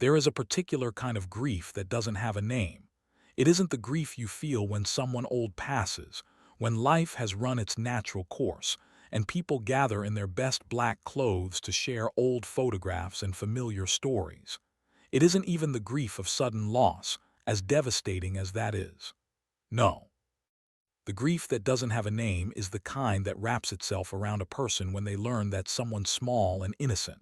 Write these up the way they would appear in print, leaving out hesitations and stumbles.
There is a particular kind of grief that doesn't have a name. It isn't the grief you feel when someone old passes, when life has run its natural course, and people gather in their best black clothes to share old photographs and familiar stories. It isn't even the grief of sudden loss, as devastating as that is. No. The grief that doesn't have a name is the kind that wraps itself around a person when they learn that someone small and innocent,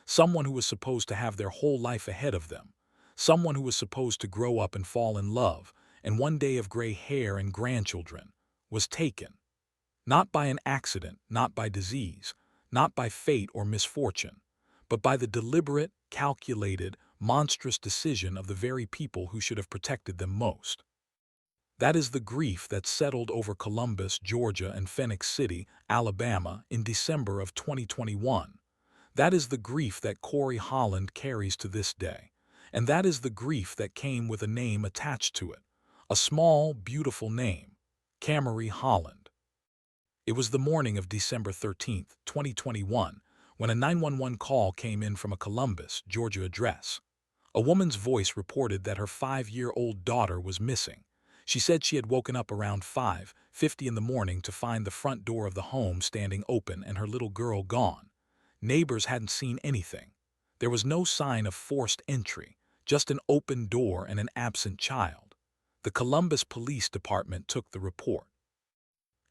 someone who was supposed to have their whole life ahead of them, someone who was supposed to grow up and fall in love, and one day of gray hair and grandchildren, was taken. Not by an accident, not by disease, not by fate or misfortune, but by the deliberate, calculated, monstrous decision of the very people who should have protected them most. That is the grief that settled over Columbus, Georgia, and Phenix City, Alabama, in December of 2021. That is the grief that Kamarie Holland carries to this day. And that is the grief that came with a name attached to it. A small, beautiful name. Kamarie Holland. It was the morning of December 13th, 2021, when a 911 call came in from a Columbus, Georgia address. A woman's voice reported that her 5-year-old daughter was missing. She said she had woken up around 5:50 in the morning to find the front door of the home standing open and her little girl gone. Neighbors hadn't seen anything. There was no sign of forced entry, just an open door and an absent child. The Columbus Police Department took the report.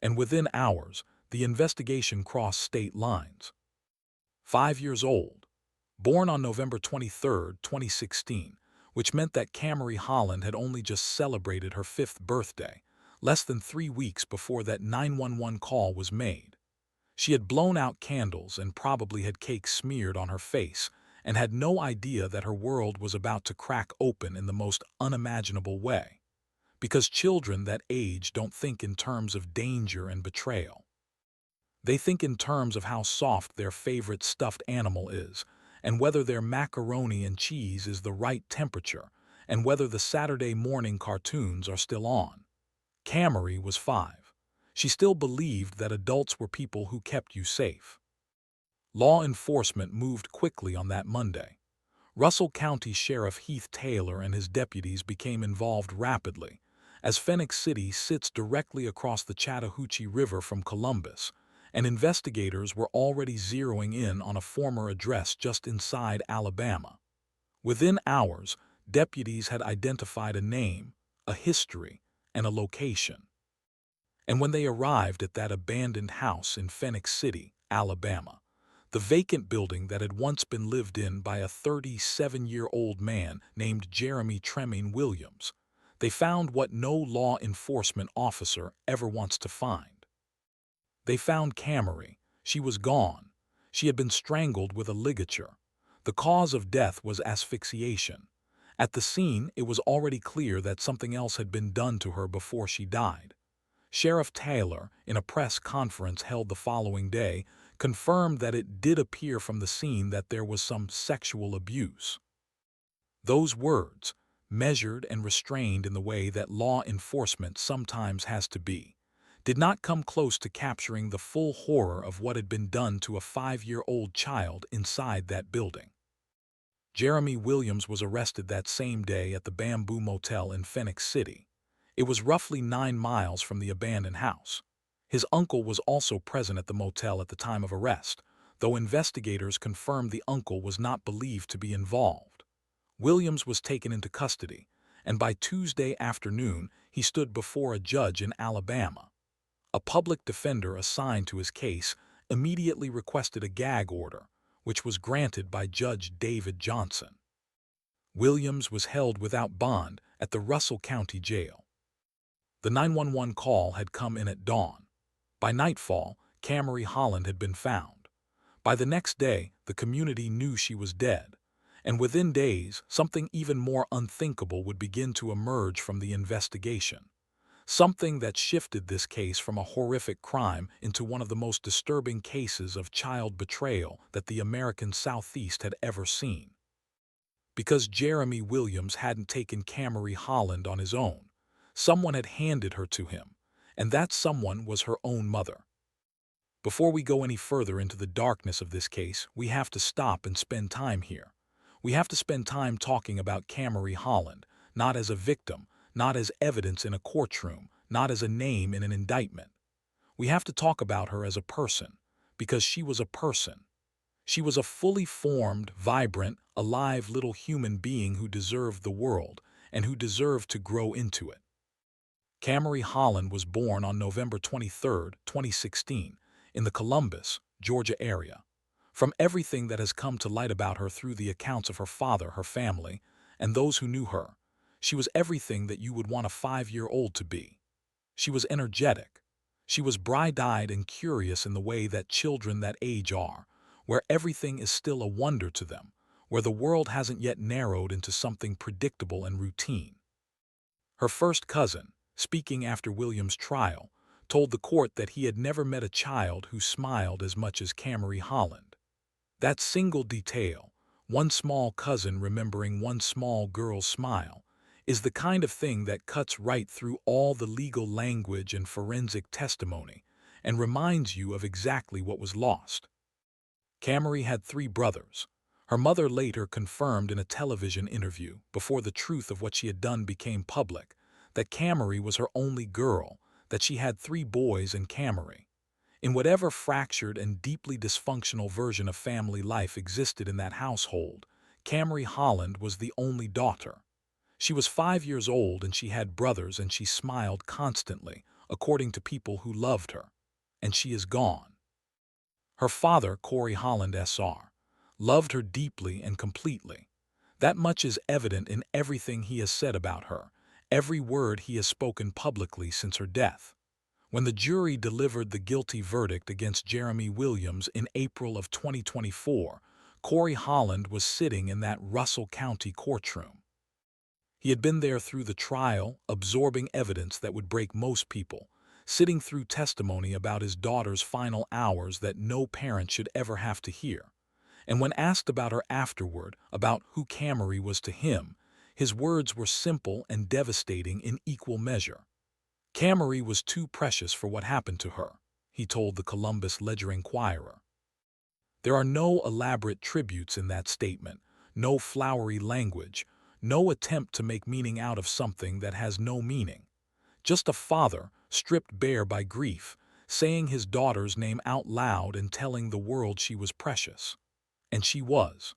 And within hours, the investigation crossed state lines. 5 years old. Born on November 23, 2016, which meant that Kamarie Holland had only just celebrated her 5th birthday, less than 3 weeks before that 911 call was made. She had blown out candles and probably had cake smeared on her face, and had no idea that her world was about to crack open in the most unimaginable way. Because children that age don't think in terms of danger and betrayal. They think in terms of how soft their favorite stuffed animal is, and whether their macaroni and cheese is the right temperature, and whether the Saturday morning cartoons are still on. Kamarie was 5. She still believed that adults were people who kept you safe. Law enforcement moved quickly on that Monday. Russell County Sheriff Heath Taylor and his deputies became involved rapidly, as Phenix City sits directly across the Chattahoochee River from Columbus, and investigators were already zeroing in on a former address just inside Alabama. Within hours, deputies had identified a name, a history, and a location. And when they arrived at that abandoned house in Phenix City, Alabama, the vacant building that had once been lived in by a 37-year-old man named Tremaine Williams, they found what no law enforcement officer ever wants to find. They found Kamarie. She was gone. She had been strangled with a ligature. The cause of death was asphyxiation. At the scene, it was already clear that something else had been done to her before she died. Sheriff Taylor, in a press conference held the following day, confirmed that it did appear from the scene that there was some sexual abuse. Those words, measured and restrained in the way that law enforcement sometimes has to be, did not come close to capturing the full horror of what had been done to a 5-year-old child inside that building. Tremaine Williams was arrested that same day at the Bamboo Motel in Phenix City. It was roughly 9 miles from the abandoned house. His uncle was also present at the motel at the time of arrest, though investigators confirmed the uncle was not believed to be involved. Williams was taken into custody, and by Tuesday afternoon he stood before a judge in Alabama. A public defender assigned to his case immediately requested a gag order, which was granted by Judge David Johnson. Williams was held without bond at the Russell County Jail. The 911 call had come in at dawn. By nightfall, Kamarie Holland had been found. By the next day, the community knew she was dead. And within days, something even more unthinkable would begin to emerge from the investigation. Something that shifted this case from a horrific crime into one of the most disturbing cases of child betrayal that the American Southeast had ever seen. Because Tremaine Williams hadn't taken Kamarie Holland on his own, someone had handed her to him, and that someone was her own mother. Before we go any further into the darkness of this case, we have to stop and spend time here. We have to spend time talking about Kamarie Holland, not as a victim, not as evidence in a courtroom, not as a name in an indictment. We have to talk about her as a person, because she was a person. She was a fully formed, vibrant, alive little human being who deserved the world and who deserved to grow into it. Kamarie Holland was born on November 23, 2016, in the Columbus, Georgia area. From everything that has come to light about her through the accounts of her father, her family, and those who knew her, she was everything that you would want a 5-year-old to be. She was energetic. She was bright-eyed and curious in the way that children that age are, where everything is still a wonder to them, where the world hasn't yet narrowed into something predictable and routine. Her first cousin, speaking after Williams' trial, told the court that he had never met a child who smiled as much as Kamarie Holland. That single detail, one small cousin remembering one small girl's smile, is the kind of thing that cuts right through all the legal language and forensic testimony and reminds you of exactly what was lost. Kamarie had 3 brothers. Her mother later confirmed in a television interview, before the truth of what she had done became public, that Kamarie was her only girl, that she had 3 boys and Kamarie. In whatever fractured and deeply dysfunctional version of family life existed in that household, Kamarie Holland was the only daughter. She was 5 years old and she had brothers and she smiled constantly, according to people who loved her. And she is gone. Her father, Corey Holland Sr., loved her deeply and completely. That much is evident in everything he has said about her, every word he has spoken publicly since her death. When the jury delivered the guilty verdict against Tremaine Williams in April of 2024, Corey Holland was sitting in that Russell County courtroom. He had been there through the trial, absorbing evidence that would break most people, sitting through testimony about his daughter's final hours that no parent should ever have to hear. And when asked about her afterward, about who Kamarie was to him, his words were simple and devastating in equal measure. Kamarie was too precious for what happened to her, he told the Columbus Ledger-Inquirer. There are no elaborate tributes in that statement, no flowery language, no attempt to make meaning out of something that has no meaning. Just a father, stripped bare by grief, saying his daughter's name out loud and telling the world she was precious. And she was.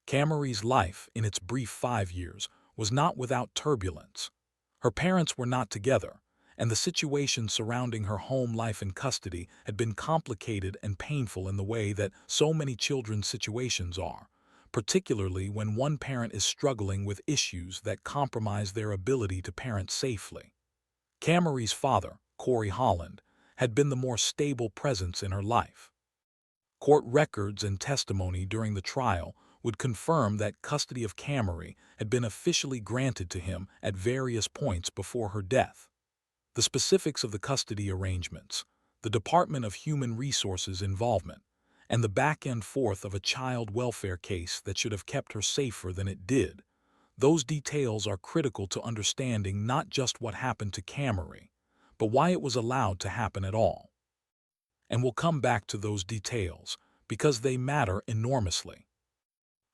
Kamarie's life, in its brief 5 years, was not without turbulence. Her parents were not together, and the situation surrounding her home life and custody had been complicated and painful in the way that so many children's situations are, particularly when one parent is struggling with issues that compromise their ability to parent safely. Kamarie's father, Corey Holland, had been the more stable presence in her life. Court records and testimony during the trial would confirm that custody of Kamarie had been officially granted to him at various points before her death. The specifics of the custody arrangements, the Department of Human Resources involvement, and the back and forth of a child welfare case that should have kept her safer than it did, those details are critical to understanding not just what happened to Kamarie, but why it was allowed to happen at all. And we'll come back to those details, because they matter enormously.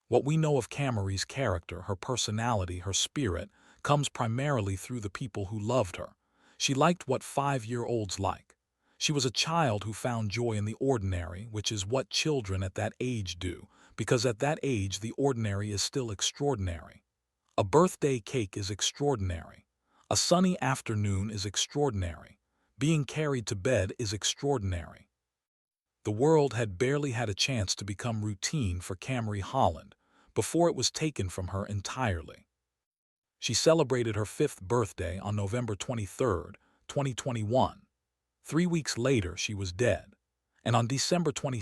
What we know of Kamarie's character, her personality, her spirit, comes primarily through the people who loved her. She liked what 5-year-olds like. She was a child who found joy in the ordinary, which is what children at that age do, because at that age the ordinary is still extraordinary. A birthday cake is extraordinary. A sunny afternoon is extraordinary. Being carried to bed is extraordinary. The world had barely had a chance to become routine for Kamarie Holland before it was taken from her entirely. She celebrated her 5th birthday on November 23, 2021. 3 weeks later, she was dead. And on December 22,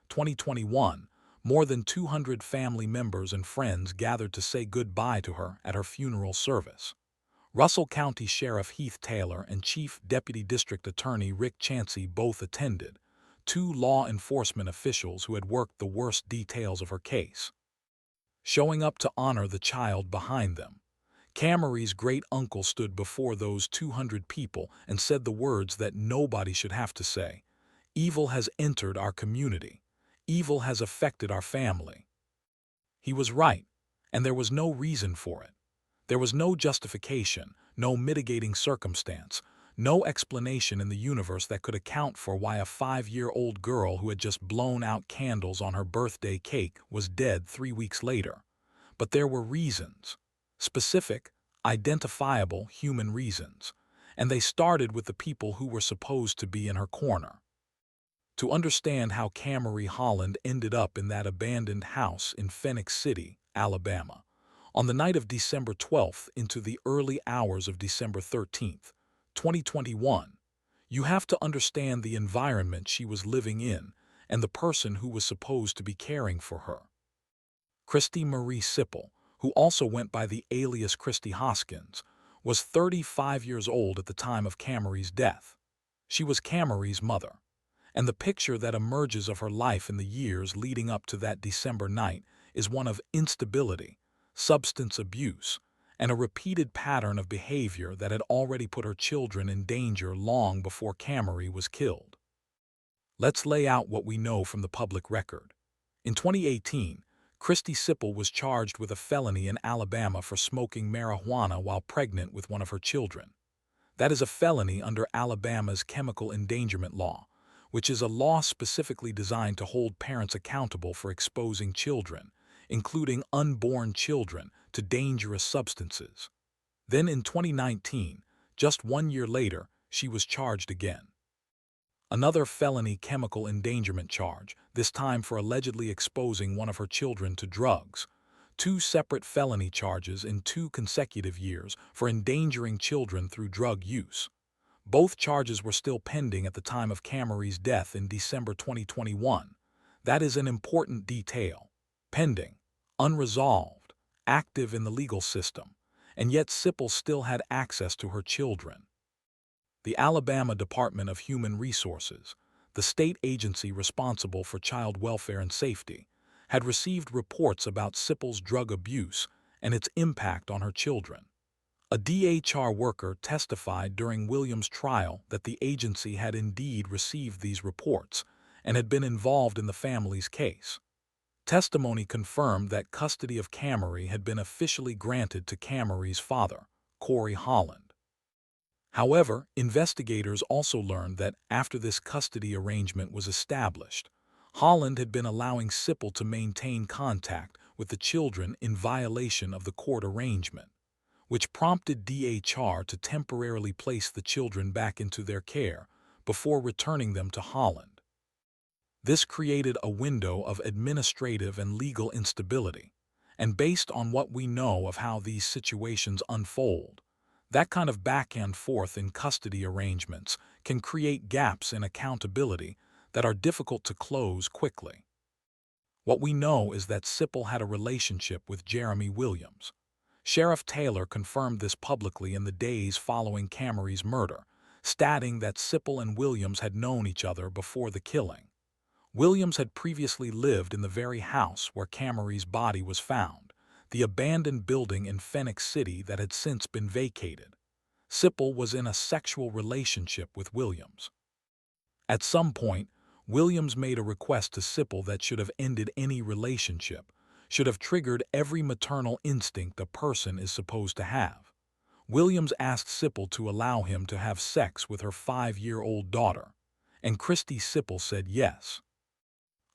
2021, more than 200 family members and friends gathered to say goodbye to her at her funeral service. Russell County Sheriff Heath Taylor and Chief Deputy District Attorney Rick Chancey both attended, 2 law enforcement officials who had worked the worst details of her case. Showing up to honor the child behind them, Kamarie's great-uncle stood before those 200 people and said the words that nobody should have to say. "Evil has entered our community. Evil has affected our family." He was right, and there was no reason for it. There was no justification, no mitigating circumstance, no explanation in the universe that could account for why a 5-year-old girl who had just blown out candles on her birthday cake was dead 3 weeks later. But there were reasons. Specific, identifiable human reasons. And they started with the people who were supposed to be in her corner. To understand how Kamarie Holland ended up in that abandoned house in Phenix City, Alabama, on the night of December 12th into the early hours of December 13th, 2021, you have to understand the environment she was living in and the person who was supposed to be caring for her. Kristy Marie Siple, who also went by the alias Kristy Hoskins, was 35 years old at the time of Kamarie's death. She was Kamarie's mother, and the picture that emerges of her life in the years leading up to that December night is one of instability, substance abuse, and a repeated pattern of behavior that had already put her children in danger long before Kamarie was killed. Let's lay out what we know from the public record. In 2018, Kristy Siple was charged with a felony in Alabama for smoking marijuana while pregnant with one of her children. That is a felony under Alabama's chemical endangerment law, which is a law specifically designed to hold parents accountable for exposing children, including unborn children, to dangerous substances. Then in 2019, just 1 year later, she was charged again. Another felony chemical endangerment charge, this time for allegedly exposing one of her children to drugs. 2 separate felony charges in 2 consecutive years for endangering children through drug use. Both charges were still pending at the time of Kamarie's death in December 2021. That is an important detail. Pending, unresolved, active in the legal system, and yet Siple still had access to her children. The Alabama Department of Human Resources, the state agency responsible for child welfare and safety, had received reports about Siple's drug abuse and its impact on her children. A DHR worker testified during Williams' trial that the agency had indeed received these reports and had been involved in the family's case. Testimony confirmed that custody of Kamarie had been officially granted to Kamarie's father, Kamarie Holland. However, investigators also learned that after this custody arrangement was established, Holland had been allowing Siple to maintain contact with the children in violation of the court arrangement, which prompted DHR to temporarily place the children back into their care before returning them to Holland. This created a window of administrative and legal instability, and based on what we know of how these situations unfold, that kind of back and forth in custody arrangements can create gaps in accountability that are difficult to close quickly. What we know is that Siple had a relationship with Tremaine Williams. Sheriff Taylor confirmed this publicly in the days following Kamarie's murder, stating that Siple and Williams had known each other before the killing. Williams had previously lived in the very house where Kamarie's body was found, the abandoned building in Phenix City that had since been vacated. Siple was in a sexual relationship with Williams. At some point, Williams made a request to Siple that should have ended any relationship, should have triggered every maternal instinct a person is supposed to have. Williams asked Siple to allow him to have sex with her 5-year-old daughter, and Kristy Siple said yes.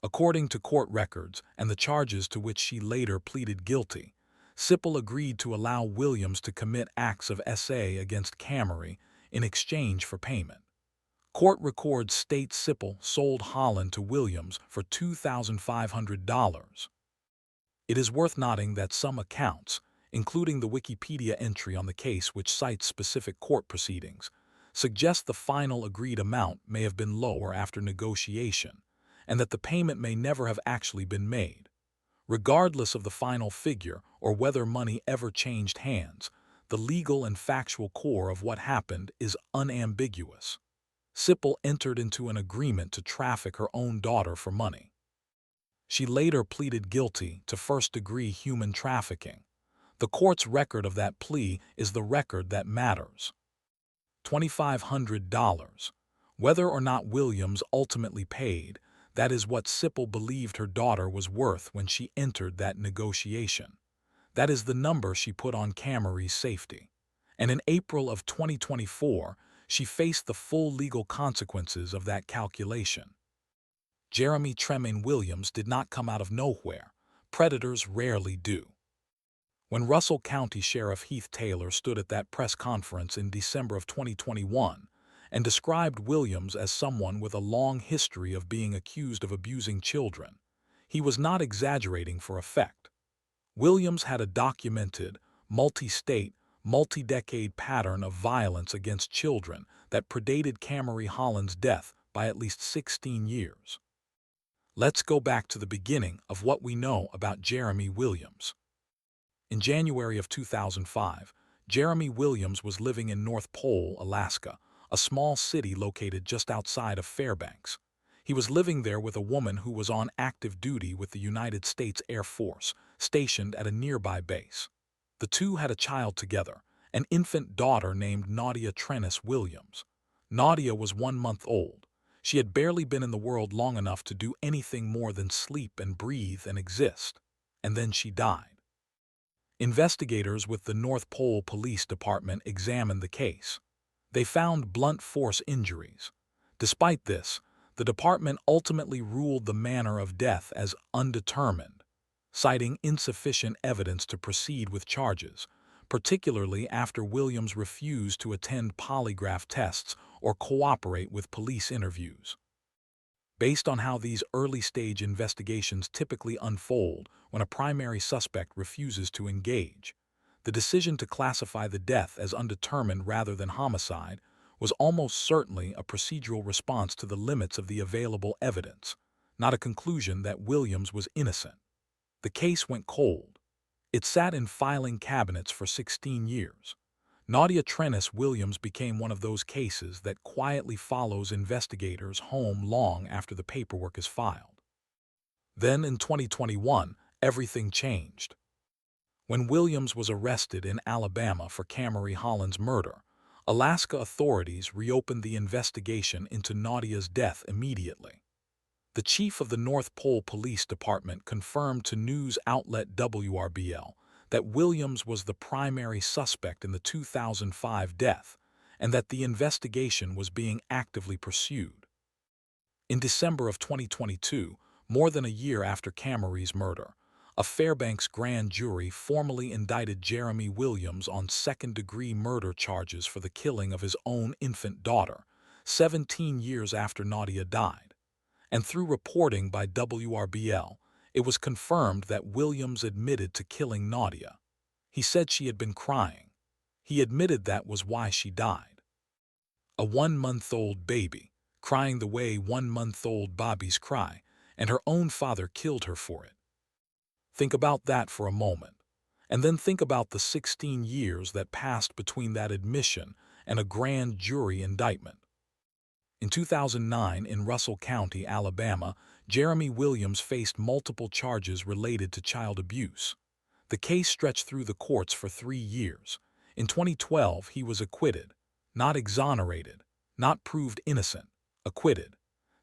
According to court records and the charges to which she later pleaded guilty, Siple agreed to allow Williams to commit acts of SA against Kamarie in exchange for payment. Court records state Siple sold Holland to Williams for $2,500. It is worth noting that some accounts, including the Wikipedia entry on the case which cites specific court proceedings, suggest the final agreed amount may have been lower after negotiation, and that the payment may never have actually been made. Regardless of the final figure or whether money ever changed hands, the legal and factual core of what happened is unambiguous. Siple entered into an agreement to traffic her own daughter for money. She later pleaded guilty to first-degree human trafficking. The court's record of that plea is the record that matters. $2,500. Whether or not Williams ultimately paid, That is what Siple believed her daughter was worth when she entered that negotiation. That is the number she put on Kamarie's safety. And in April of 2024, she faced the full legal consequences of that calculation. Tremaine Williams did not come out of nowhere. Predators rarely do. When Russell County Sheriff Heath Taylor stood at that press conference in December of 2021 and described Williams as someone with a long history of being accused of abusing children, he was not exaggerating for effect. Williams had a documented, multi-state, multi-decade pattern of violence against children that predated Kamarie Holland's death by at least 16 years. Let's go back to the beginning of what we know about Tremaine Williams. In January of 2005, Tremaine Williams was living in North Pole, Alaska, a small city located just outside of Fairbanks. He was living there with a woman who was on active duty with the United States Air Force, stationed at a nearby base. The two had a child together, an infant daughter named Nadia Phenix Williams. Nadia was 1 month old. She had barely been in the world long enough to do anything more than sleep and breathe and exist. And then she died. Investigators with the North Pole Police Department examined the case. They found blunt force injuries. Despite this, the department ultimately ruled the manner of death as undetermined, citing insufficient evidence to proceed with charges, particularly after Williams refused to attend polygraph tests or cooperate with police interviews. Based on how these early-stage investigations typically unfold when a primary suspect refuses to engage, the decision to classify the death as undetermined rather than homicide was almost certainly a procedural response to the limits of the available evidence, not a conclusion that Williams was innocent. The case went cold. It sat in filing cabinets for 16 years. Nadia Phenix Williams became one of those cases that quietly follows investigators home long after the paperwork is filed. Then in 2021, everything changed. When Williams was arrested in Alabama for Kamarie Holland's murder, Alaska authorities reopened the investigation into Nadia's death immediately. The chief of the North Pole Police Department confirmed to news outlet WRBL that Williams was the primary suspect in the 2005 death and that the investigation was being actively pursued. In December of 2022, more than a year after Kamarie's murder, a Fairbanks grand jury formally indicted Tremaine Williams on second-degree murder charges for the killing of his own infant daughter, 17 years after Nadia died. And through reporting by WRBL, it was confirmed that Williams admitted to killing Nadia. He said she had been crying. He admitted that was why she died. A 1-month-old baby, crying the way 1-month-old babies cry, and her own father killed her for it. Think about that for a moment, and then think about the 16 years that passed between that admission and a grand jury indictment. In 2009, in Russell County, Alabama, Tremaine Williams faced multiple charges related to child abuse. The case stretched through the courts for 3 years. In 2012, he was acquitted, not exonerated, not proved innocent, acquitted.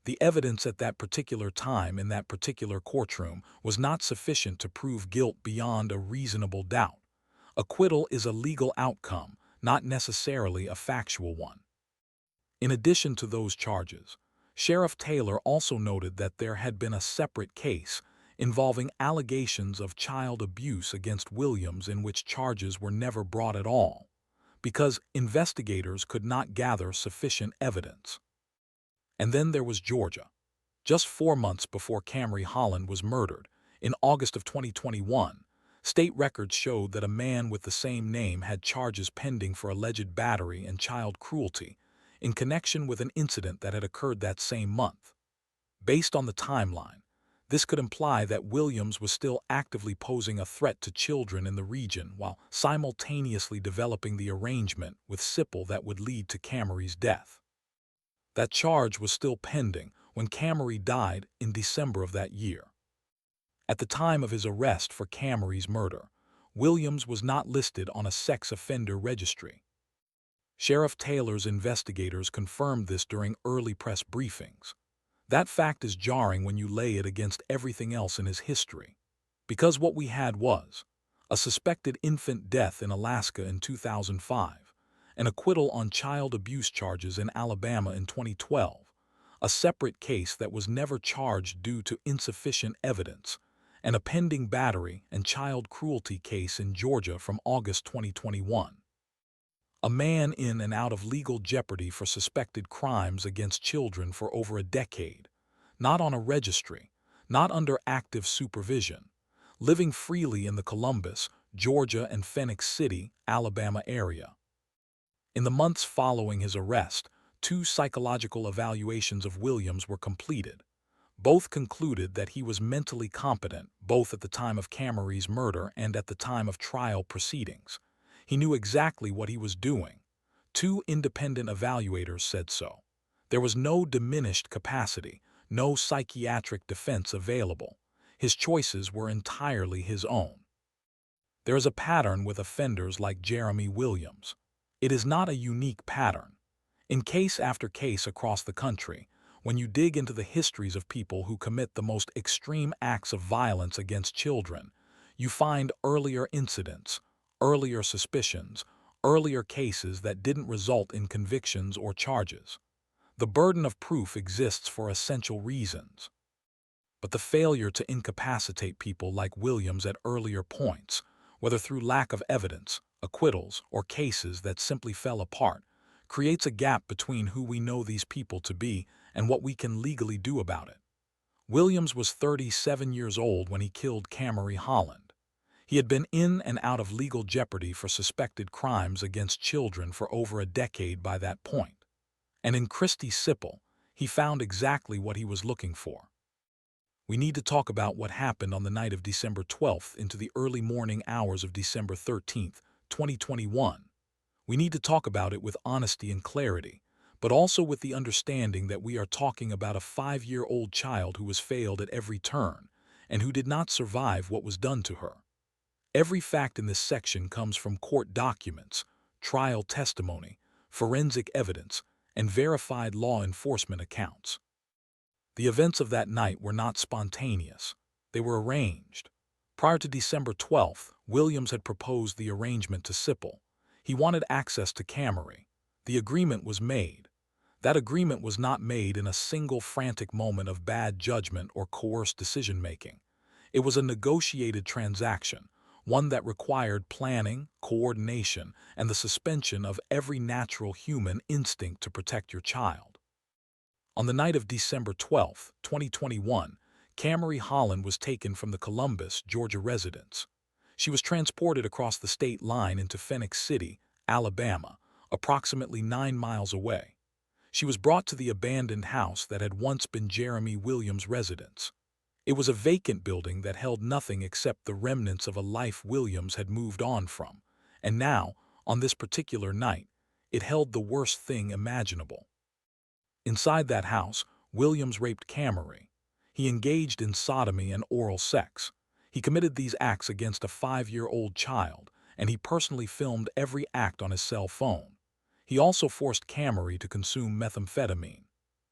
The evidence at that particular time in that particular courtroom was not sufficient to prove guilt beyond a reasonable doubt. Acquittal is a legal outcome, not necessarily a factual one. In addition to those charges, Sheriff Taylor also noted that there had been a separate case involving allegations of child abuse against Williams in which charges were never brought at all, because investigators could not gather sufficient evidence. And then there was Georgia. Just 4 months before Kamarie Holland was murdered, in August of 2021, state records showed that a man with the same name had charges pending for alleged battery and child cruelty in connection with an incident that had occurred that same month. Based on the timeline, this could imply that Williams was still actively posing a threat to children in the region while simultaneously developing the arrangement with Siple that would lead to Kamarie's death. That charge was still pending when Kamarie died in December of that year. At the time of his arrest for Kamarie's murder, Williams was not listed on a sex offender registry. Sheriff Taylor's investigators confirmed this during early press briefings. That fact is jarring when you lay it against everything else in his history. Because what we had was a suspected infant death in Alaska in 2005, an acquittal on child abuse charges in Alabama in 2012, a separate case that was never charged due to insufficient evidence, and a pending battery and child cruelty case in Georgia from August 2021. A man in and out of legal jeopardy for suspected crimes against children for over a decade, not on a registry, not under active supervision, living freely in the Columbus, Georgia and Phenix City, Alabama area. In the months following his arrest, 2 psychological evaluations of Williams were completed. Both concluded that he was mentally competent, both at the time of Kamarie's murder and at the time of trial proceedings. He knew exactly what he was doing. 2 independent evaluators said so. There was no diminished capacity, no psychiatric defense available. His choices were entirely his own. There is a pattern with offenders like Tremaine Williams. It is not a unique pattern. In case after case across the country, when you dig into the histories of people who commit the most extreme acts of violence against children, you find earlier incidents, earlier suspicions, earlier cases that didn't result in convictions or charges. The burden of proof exists for essential reasons. But the failure to incapacitate people like Williams at earlier points, whether through lack of evidence, acquittals, or cases that simply fell apart, creates a gap between who we know these people to be and what we can legally do about it. Williams was 37 years old when he killed Kamarie Holland. He had been in and out of legal jeopardy for suspected crimes against children for over a decade by that point. And in Kristy Siple, he found exactly what he was looking for. We need to talk about what happened on the night of December 12th into the early morning hours of December 13th, 2021. We need to talk about it with honesty and clarity, but also with the understanding that we are talking about a 5-year-old child who was failed at every turn and who did not survive what was done to her. Every fact in this section comes from court documents, trial testimony, forensic evidence, and verified law enforcement accounts. The events of that night were not spontaneous. They were arranged. Prior to December 12th, Williams had proposed the arrangement to Siple. He wanted access to Kamarie. The agreement was made. That agreement was not made in a single frantic moment of bad judgment or coerced decision-making. It was a negotiated transaction, one that required planning, coordination, and the suspension of every natural human instinct to protect your child. On the night of December 12, 2021, Kamarie Holland was taken from the Columbus, Georgia residence. She was transported across the state line into Phenix City, Alabama, approximately 9 miles away. She was brought to the abandoned house that had once been Tremaine Williams' residence. It was a vacant building that held nothing except the remnants of a life Williams had moved on from, and now, on this particular night, it held the worst thing imaginable. Inside that house, Williams raped Kamarie. He engaged in sodomy and oral sex. He committed these acts against a 5-year-old child, and he personally filmed every act on his cell phone. He also forced Kamarie to consume methamphetamine.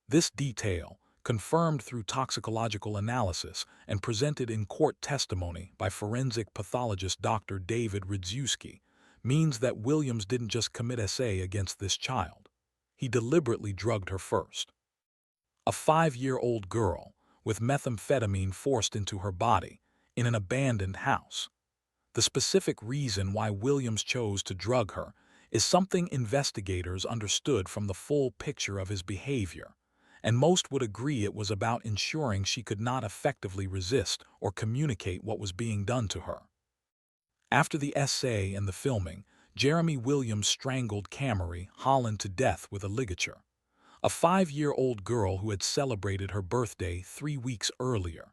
This detail, confirmed through toxicological analysis and presented in court testimony by forensic pathologist Dr. David Radzewski, means that Williams didn't just commit SA against this child. He deliberately drugged her first. A 5-year-old girl, with methamphetamine forced into her body, in an abandoned house. The specific reason why Williams chose to drug her is something investigators understood from the full picture of his behavior, and most would agree it was about ensuring she could not effectively resist or communicate what was being done to her. After the SA and the filming, Tremaine Williams strangled Kamarie Holland to death with a ligature, a 5-year-old girl who had celebrated her birthday 3 weeks earlier,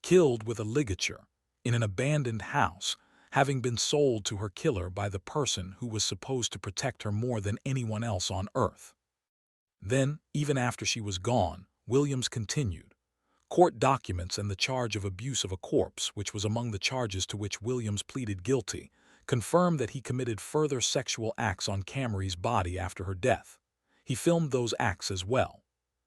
killed with a ligature in an abandoned house, having been sold to her killer by the person who was supposed to protect her more than anyone else on earth. Then, even after she was gone, Williams continued. Court documents and the charge of abuse of a corpse, which was among the charges to which Williams pleaded guilty, confirmed that he committed further sexual acts on Kamarie's body after her death. He filmed those acts as well.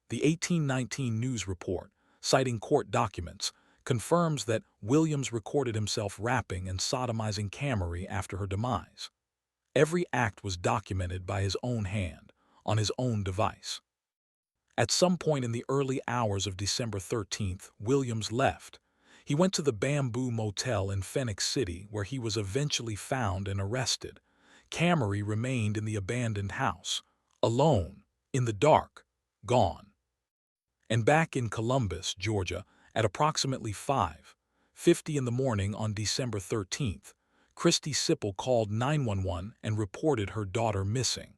The 1819 news report, citing court documents, confirms that Williams recorded himself rapping and sodomizing Kamarie after her demise. Every act was documented by his own hand, on his own device. At some point in the early hours of December 13th, Williams left. He went to the Bamboo Motel in Phenix City, where he was eventually found and arrested. Kamarie remained in the abandoned house, alone, in the dark, gone. And back in Columbus, Georgia, at approximately 5:50 in the morning on December 13th, Kristy Siple called 911 and reported her daughter missing.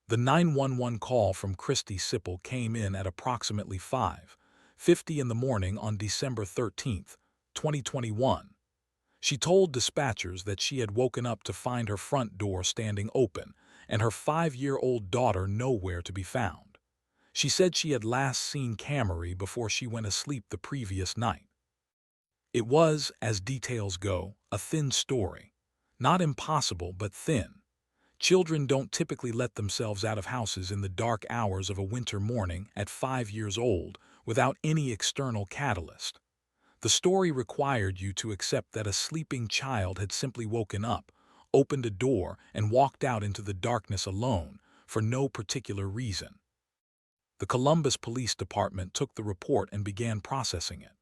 The 911 call from Kristy Siple came in at approximately 5:50 in the morning on December 13th, 2021. She told dispatchers that she had woken up to find her front door standing open and her 5-year-old daughter nowhere to be found. She said she had last seen Kamarie before she went asleep the previous night. It was, as details go, a thin story. Not impossible, but thin. Children don't typically let themselves out of houses in the dark hours of a winter morning at 5 years old without any external catalyst. The story required you to accept that a sleeping child had simply woken up, opened a door, and walked out into the darkness alone for no particular reason. The Columbus Police Department took the report and began processing it.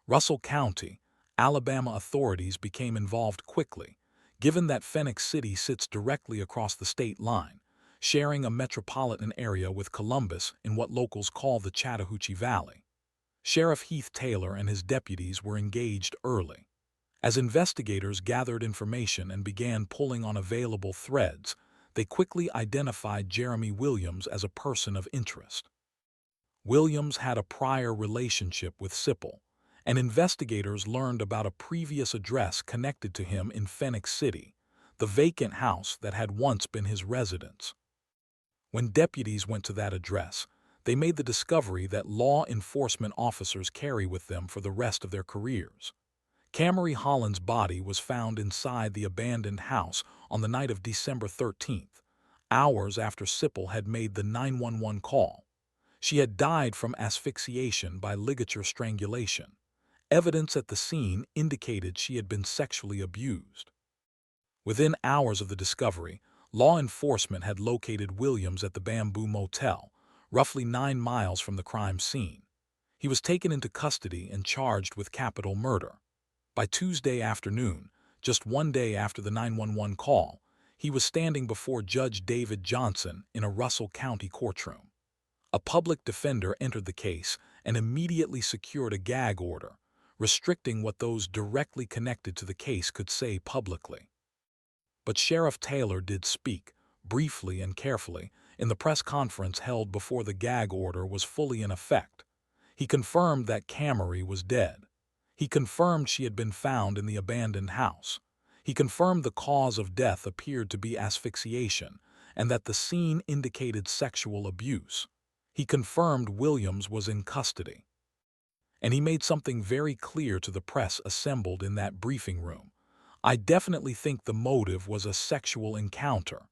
Russell County, Alabama authorities became involved quickly, given that Phenix City sits directly across the state line, sharing a metropolitan area with Columbus in what locals call the Chattahoochee Valley. Sheriff Heath Taylor and his deputies were engaged early. As investigators gathered information and began pulling on available threads, they quickly identified Jeremy Williams as a person of interest. Williams had a prior relationship with Siple, and investigators learned about a previous address connected to him in Phenix City, the vacant house that had once been his residence. When deputies went to that address, they made the discovery that law enforcement officers carry with them for the rest of their careers. Kamarie Holland's body was found inside the abandoned house on the night of December 13th, hours after Siple had made the 911 call. She had died from asphyxiation by ligature strangulation. Evidence at the scene indicated she had been sexually abused. Within hours of the discovery, law enforcement had located Williams at the Bamboo Motel, roughly 9 miles from the crime scene. He was taken into custody and charged with capital murder. By Tuesday afternoon, just 1 day after the 911 call, he was standing before Judge David Johnson in a Russell County courtroom. A public defender entered the case and immediately secured a gag order, restricting what those directly connected to the case could say publicly. But Sheriff Taylor did speak, briefly and carefully, in the press conference held before the gag order was fully in effect. He confirmed that Kamarie was dead. He confirmed she had been found in the abandoned house. He confirmed the cause of death appeared to be asphyxiation and that the scene indicated sexual abuse. He confirmed Williams was in custody. And he made something very clear to the press assembled in that briefing room. I definitely think the motive was a sexual encounter,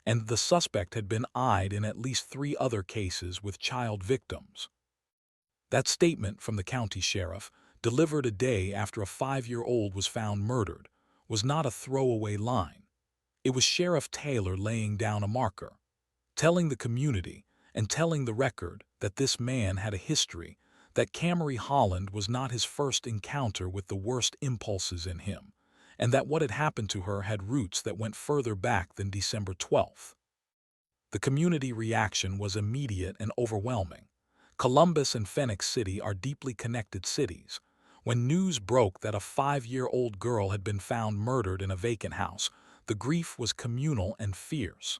and the suspect had been eyed in at least 3 other cases with child victims. That statement from the county sheriff, delivered a day after a 5-year-old was found murdered, was not a throwaway line. It was Sheriff Taylor laying down a marker, telling the community and telling the record that this man had a history, that Kamarie Holland was not his first encounter with the worst impulses in him, and that what had happened to her had roots that went further back than December 12th. The community reaction was immediate and overwhelming. Columbus and Phenix City are deeply connected cities. When news broke that a 5-year-old girl had been found murdered in a vacant house, the grief was communal and fierce.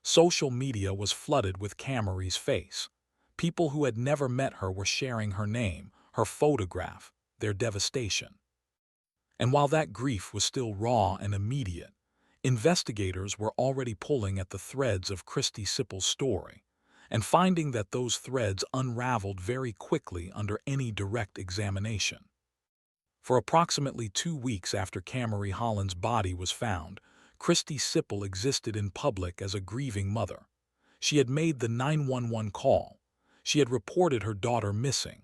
Social media was flooded with Kamarie's face. People who had never met her were sharing her name, her photograph, their devastation. And while that grief was still raw and immediate, investigators were already pulling at the threads of Kristy Siple's story, and finding that those threads unraveled very quickly under any direct examination. For approximately 2 weeks after Kamarie Holland's body was found, Kristy Siple existed in public as a grieving mother. She had made the 911 call. She had reported her daughter missing.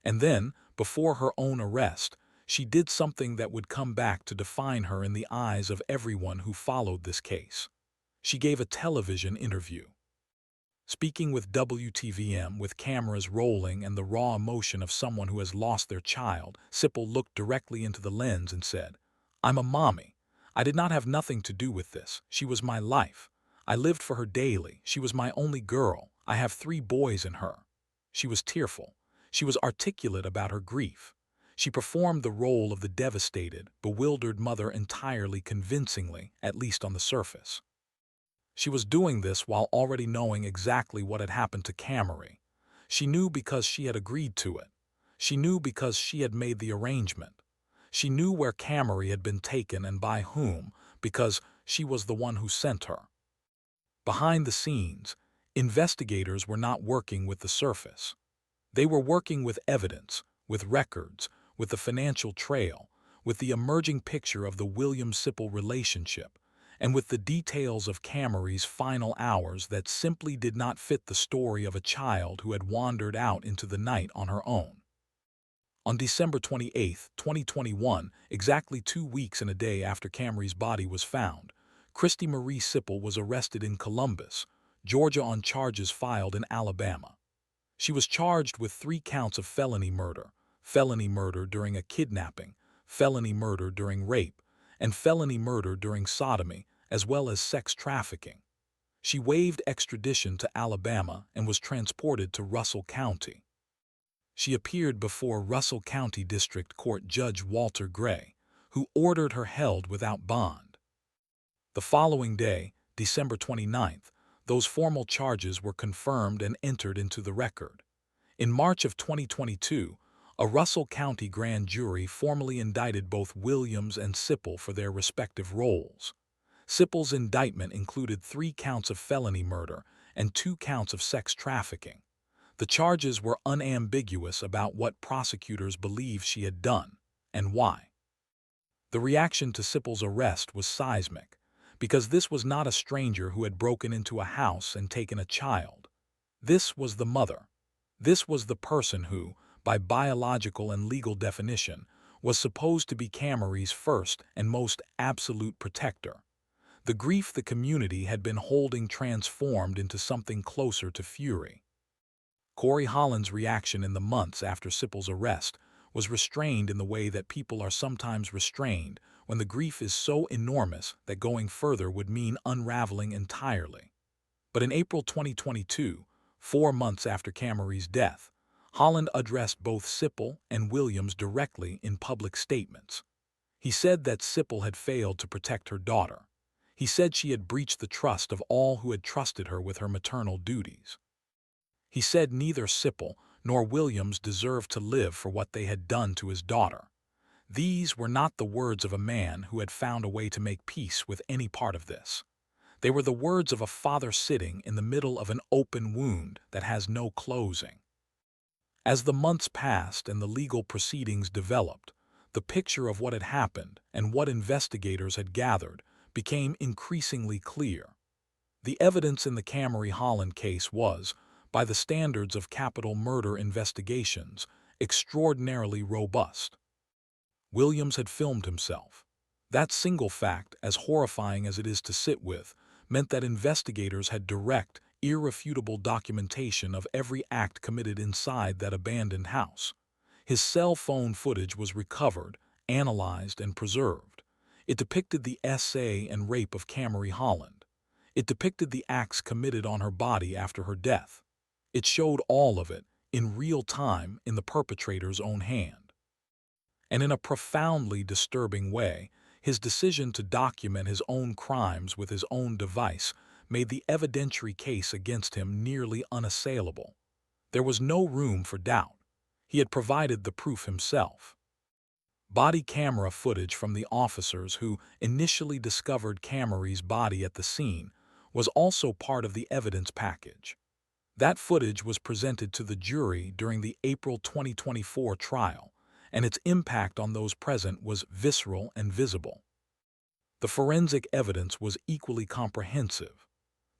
And then, before her own arrest, she did something that would come back to define her in the eyes of everyone who followed this case. She gave a television interview. Speaking with WTVM with cameras rolling and the raw emotion of someone who has lost their child, Siple looked directly into the lens and said, "I'm a mommy. I did not have nothing to do with this. She was my life. I lived for her daily. She was my only girl. I have 3 boys in her." She was tearful. She was articulate about her grief. She performed the role of the devastated, bewildered mother entirely convincingly, at least on the surface. She was doing this while already knowing exactly what had happened to Kamarie. She knew because she had agreed to it. She knew because she had made the arrangement. She knew where Kamarie had been taken and by whom, because she was the one who sent her. Behind the scenes, investigators were not working with the surface. They were working with evidence, with records, with the financial trail, with the emerging picture of the Williams-Siple relationship, and with the details of Kamarie's final hours that simply did not fit the story of a child who had wandered out into the night on her own. On December 28, 2021, exactly 2 weeks and a day after Kamarie's body was found, Kristy Marie Siple was arrested in Columbus, Georgia on charges filed in Alabama. She was charged with 3 counts of felony murder during a kidnapping, felony murder during rape, and felony murder during sodomy, as well as sex trafficking. She waived extradition to Alabama and was transported to Russell County. She appeared before Russell County District Court Judge Walter Gray, who ordered her held without bond. The following day, December 29th, those formal charges were confirmed and entered into the record. In March of 2022, a Russell County grand jury formally indicted both Williams and Siple for their respective roles. Siple's indictment included 3 counts of felony murder and 2 counts of sex trafficking. The charges were unambiguous about what prosecutors believed she had done and why. The reaction to Siple's arrest was seismic, because this was not a stranger who had broken into a house and taken a child. This was the mother. This was the person who, by biological and legal definition, was supposed to be Kamarie's first and most absolute protector. The grief the community had been holding transformed into something closer to fury. Kamarie Holland's reaction in the months after Siple's arrest was restrained in the way that people are sometimes restrained when the grief is so enormous that going further would mean unraveling entirely. But in April 2022, 4 months after Kamarie's death, Holland addressed both Siple and Williams directly in public statements. He said that Siple had failed to protect her daughter. He said she had breached the trust of all who had trusted her with her maternal duties. He said neither Siple nor Williams deserved to live for what they had done to his daughter. These were not the words of a man who had found a way to make peace with any part of this. They were the words of a father sitting in the middle of an open wound that has no closing. As the months passed and the legal proceedings developed, the picture of what had happened and what investigators had gathered became increasingly clear. The evidence in the Kamarie Holland case was, by the standards of capital murder investigations, extraordinarily robust. Williams had filmed himself. That single fact, as horrifying as it is to sit with, meant that investigators had direct, irrefutable documentation of every act committed inside that abandoned house. His cell phone footage was recovered, analyzed, and preserved. It depicted the essay and rape of Kamarie Holland. It depicted the acts committed on her body after her death. It showed all of it, in real time, in the perpetrator's own hand. And in a profoundly disturbing way, his decision to document his own crimes with his own device made the evidentiary case against him nearly unassailable. There was no room for doubt. He had provided the proof himself. Body camera footage from the officers who initially discovered Kamarie's body at the scene was also part of the evidence package. That footage was presented to the jury during the April 2024 trial, and its impact on those present was visceral and visible. The forensic evidence was equally comprehensive.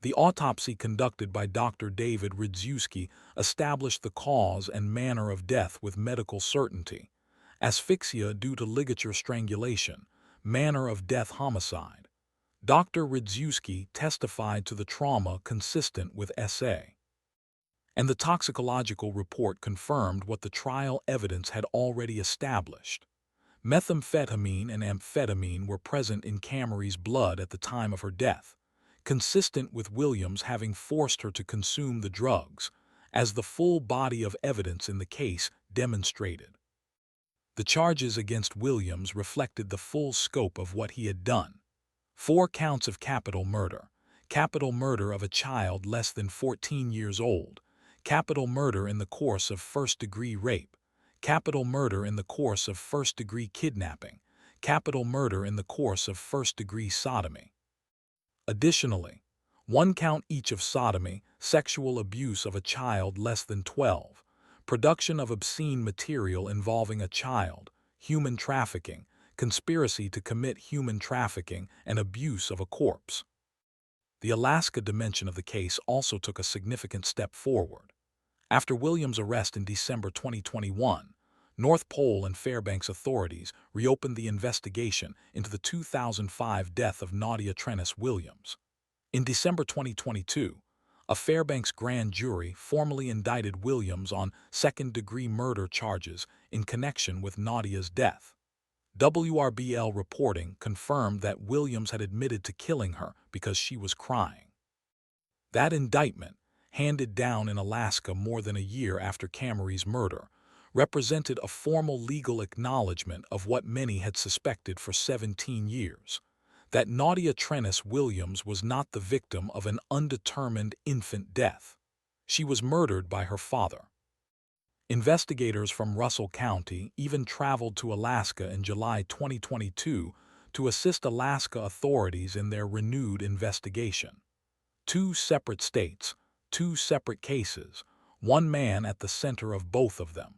The autopsy conducted by Dr. David Radzewski established the cause and manner of death with medical certainty: asphyxia due to ligature strangulation, manner of death homicide. Dr. Radzewski testified to the trauma consistent with SA. And the toxicological report confirmed what the trial evidence had already established. Methamphetamine and amphetamine were present in Kamarie's blood at the time of her death, consistent with Williams having forced her to consume the drugs, as the full body of evidence in the case demonstrated. The charges against Williams reflected the full scope of what he had done. 4 counts of capital murder of a child less than 14 years old, capital murder in the course of first-degree rape, capital murder in the course of first-degree kidnapping, capital murder in the course of first-degree sodomy. Additionally, 1 count each of sodomy, sexual abuse of a child less than 12, production of obscene material involving a child, human trafficking, conspiracy to commit human trafficking, and abuse of a corpse. The Alaska dimension of the case also took a significant step forward. After Williams' arrest in December 2021, North Pole and Fairbanks authorities reopened the investigation into the 2005 death of Nadia Trennis Williams. In December 2022, a Fairbanks grand jury formally indicted Williams on second-degree murder charges in connection with Nadia's death. WRBL reporting confirmed that Williams had admitted to killing her because she was crying. That indictment, handed down in Alaska more than a year after Kamarie's murder, represented a formal legal acknowledgement of what many had suspected for 17 years, that Nadia Trennis Williams was not the victim of an undetermined infant death. She was murdered by her father. Investigators from Russell County even traveled to Alaska in July 2022 to assist Alaska authorities in their renewed investigation. 2 separate states, 2 separate cases, 1 man at the center of both of them.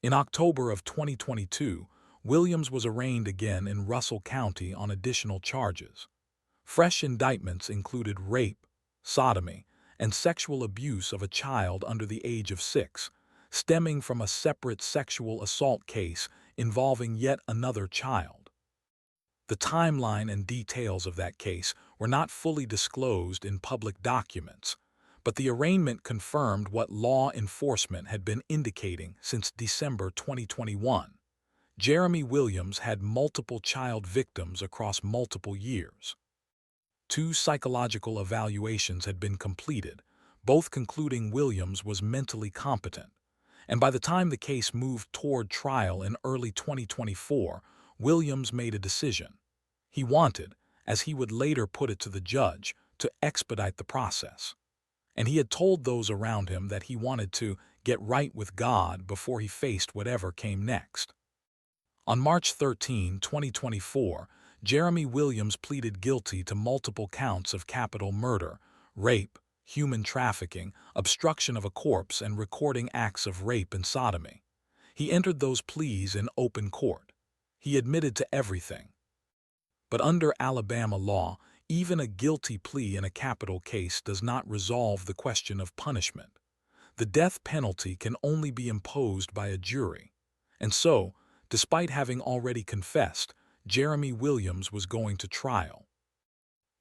In October of 2022, Williams was arraigned again in Russell County on additional charges. Fresh indictments included rape, sodomy, and sexual abuse of a child under the age of 6, stemming from a separate sexual assault case involving yet another child. The timeline and details of that case were not fully disclosed in public documents, but the arraignment confirmed what law enforcement had been indicating since December 2021. Jeremy Williams had multiple child victims across multiple years. 2 psychological evaluations had been completed, both concluding Williams was mentally competent. And by the time the case moved toward trial in early 2024, Williams made a decision. He wanted, as he would later put it to the judge, to expedite the process. And he had told those around him that he wanted to get right with God before he faced whatever came next. On March 13, 2024, Jeremy Williams pleaded guilty to multiple counts of capital murder, rape, human trafficking, obstruction of a corpse, and recording acts of rape and sodomy. He entered those pleas in open court. He admitted to everything. But under Alabama law, even a guilty plea in a capital case does not resolve the question of punishment. The death penalty can only be imposed by a jury. And so, despite having already confessed, Jeremy Williams was going to trial.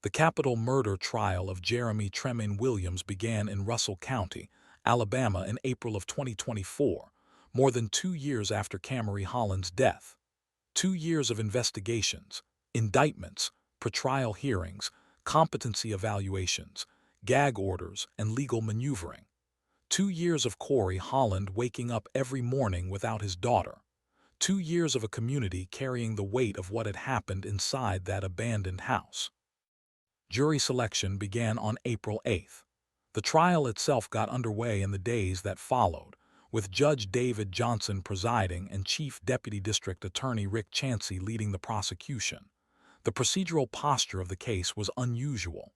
The capital murder trial of Jeremy Tremaine Williams began in Russell County, Alabama in April of 2024, more than 2 years after Kamarie Holland's death. 2 years of investigations, indictments, pretrial hearings, competency evaluations, gag orders, and legal maneuvering. 2 years of Corey Holland waking up every morning without his daughter. 2 years of a community carrying the weight of what had happened inside that abandoned house. Jury selection began on April 8th. The trial itself got underway in the days that followed, with Judge David Johnson presiding and Chief Deputy District Attorney Rick Chansey leading the prosecution. The procedural posture of the case was unusual.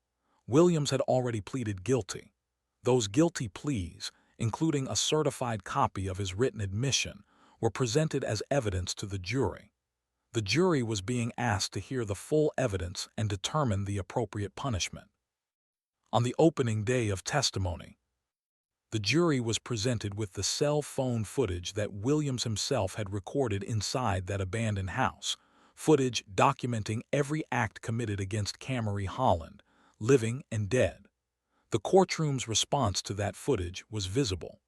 Williams had already pleaded guilty. Those guilty pleas, including a certified copy of his written admission, were presented as evidence to the jury. The jury was being asked to hear the full evidence and determine the appropriate punishment. On the opening day of testimony, the jury was presented with the cell phone footage that Williams himself had recorded inside that abandoned house, footage documenting every act committed against Kamarie Holland, living and dead. The courtroom's response to that footage was visible.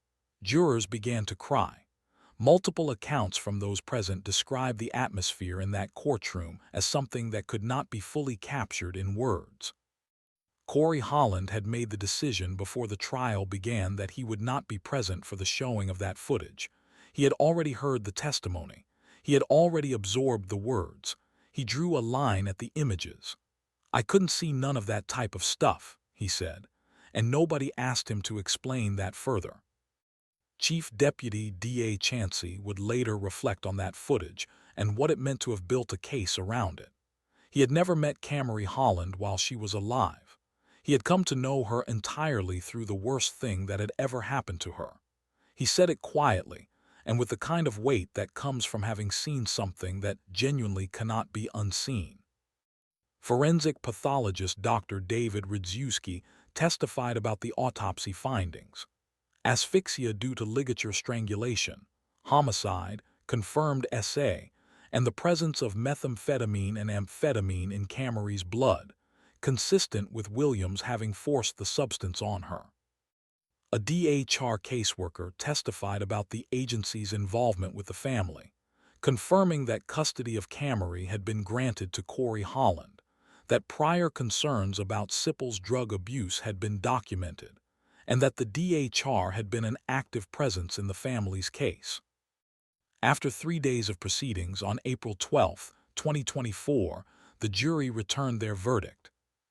Jurors began to cry. Multiple accounts from those present described the atmosphere in that courtroom as something that could not be fully captured in words. Kamarie Holland had made the decision before the trial began that he would not be present for the showing of that footage. He had already heard the testimony. He had already absorbed the words. He drew a line at the images. "I couldn't see none of that type of stuff," he said, and nobody asked him to explain that further. Chief Deputy D.A. Chansey would later reflect on that footage and what it meant to have built a case around it. He had never met Kamarie Holland while she was alive. He had come to know her entirely through the worst thing that had ever happened to her. He said it quietly, and with the kind of weight that comes from having seen something that genuinely cannot be unseen. Forensic pathologist Dr. David Radzewski testified about the autopsy findings. Asphyxia due to ligature strangulation, homicide, confirmed SA, and the presence of methamphetamine and amphetamine in Kamarie's blood, consistent with Williams having forced the substance on her. A DHR caseworker testified about the agency's involvement with the family, confirming that custody of Kamarie had been granted to Kamarie Holland, that prior concerns about Siple's drug abuse had been documented, and that the DHR had been an active presence in the family's case. After 3 days of proceedings on April 12, 2024, the jury returned their verdict.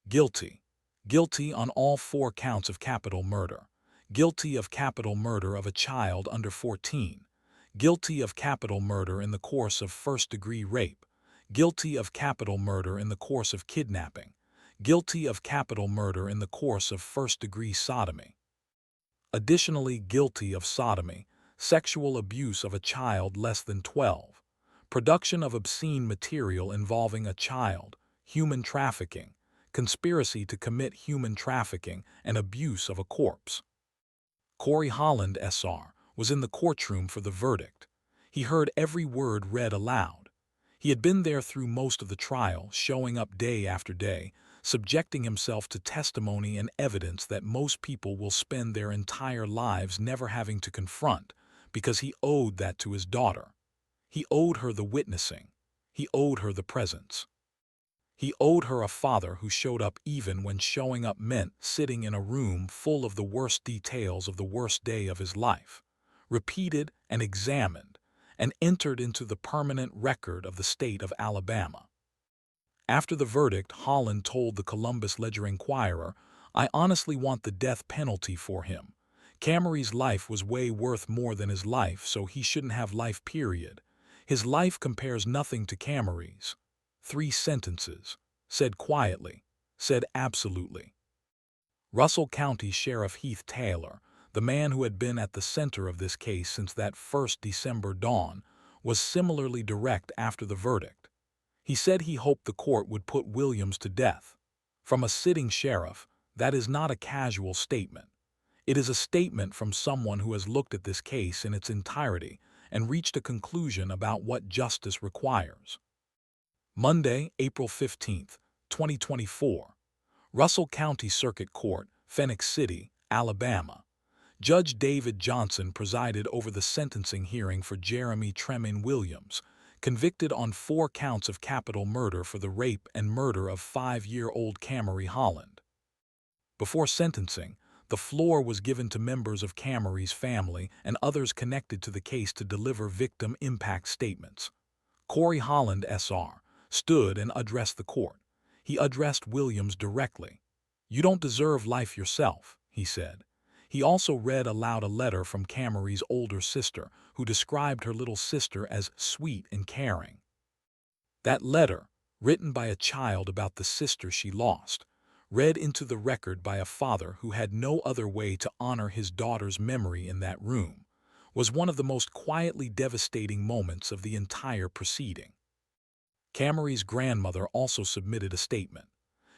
Guilty. Guilty on all 4 counts of capital murder. Guilty of capital murder of a child under 14. Guilty of capital murder in the course of first-degree rape. Guilty of capital murder in the course of kidnapping. Guilty of capital murder in the course of first-degree sodomy. Additionally, guilty of sodomy, sexual abuse of a child less than 12, production of obscene material involving a child, human trafficking, conspiracy to commit human trafficking, and abuse of a corpse. Kamarie Holland SR was in the courtroom for the verdict. He heard every word read aloud. He had been there through most of the trial, showing up day after day, subjecting himself to testimony and evidence that most people will spend their entire lives never having to confront, because he owed that to his daughter. He owed her the witnessing. He owed her the presence. He owed her a father who showed up even when showing up meant sitting in a room full of the worst details of the worst day of his life, repeated and examined, and entered into the permanent record of the state of Alabama. After the verdict, Holland told the Columbus Ledger-Inquirer, "I honestly want the death penalty for him. Kamarie's life was way worth more than his life, so he shouldn't have life, period. His life compares nothing to Kamarie's." 3 sentences. Said quietly. Said absolutely. Russell County Sheriff Heath Taylor, the man who had been at the center of this case since that first December dawn, was similarly direct after the verdict. He said he hoped the court would put Williams to death. From a sitting sheriff, that is not a casual statement. It is a statement from someone who has looked at this case in its entirety and reached a conclusion about what justice requires. Monday, April 15, 2024. Russell County Circuit Court, Phenix City, Alabama. Judge David Johnson presided over the sentencing hearing for Jeremy Tremaine Williams, convicted on 4 counts of capital murder for the rape and murder of 5-year-old Kamarie Holland. Before sentencing, the floor was given to members of Kamarie's family and others connected to the case to deliver victim impact statements. Kamarie Holland SR stood and addressed the court. He addressed Williams directly. "You don't deserve life yourself," he said. He also read aloud a letter from Kamarie's older sister, who described her little sister as sweet and caring. That letter, written by a child about the sister she lost, read into the record by a father who had no other way to honor his daughter's memory in that room, was one of the most quietly devastating moments of the entire proceeding. Kamarie's grandmother also submitted a statement.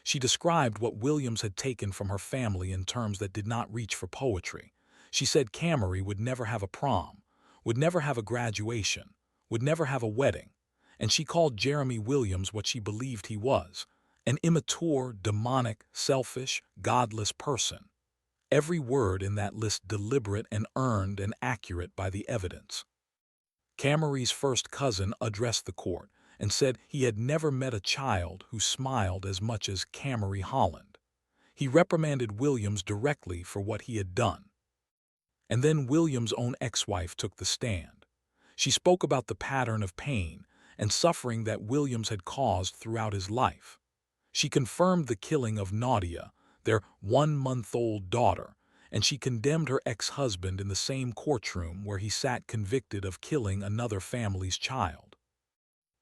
She described what Williams had taken from her family in terms that did not reach for poetry. She said Kamarie would never have a prom, would never have a graduation, would never have a wedding, and she called Jeremy Williams what she believed he was, an immature, demonic, selfish, godless person. Every word in that list deliberate and earned and accurate by the evidence. Kamarie's first cousin addressed the court and said he had never met a child who smiled as much as Kamarie Holland. He reprimanded Williams directly for what he had done. And then Williams' own ex-wife took the stand. She spoke about the pattern of pain and suffering that Williams had caused throughout his life. She confirmed the killing of Nadia, their 1-month-old daughter, and she condemned her ex-husband in the same courtroom where he sat convicted of killing another family's child.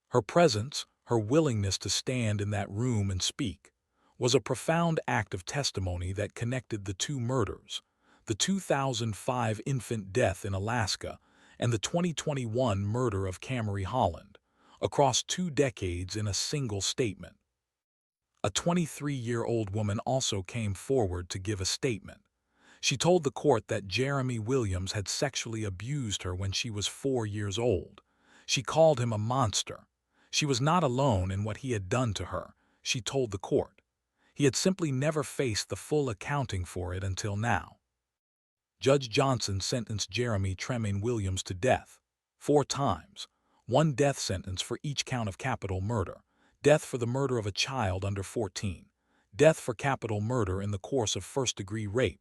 Her presence, her willingness to stand in that room and speak, was a profound act of testimony that connected the two murders, the 2005 infant death in Alaska and the 2021 murder of Kamarie Holland, across 2 decades in a single statement. A 23-year-old woman also came forward to give a statement. She told the court that Jeremy Williams had sexually abused her when she was 4 years old. She called him a monster. She was not alone in what he had done to her, she told the court. He had simply never faced the full accounting for it until now. Judge Johnson sentenced Jeremy Tremaine Williams to death, 4 times, 1 death sentence for each count of capital murder, death for the murder of a child under 14, death for capital murder in the course of first-degree rape,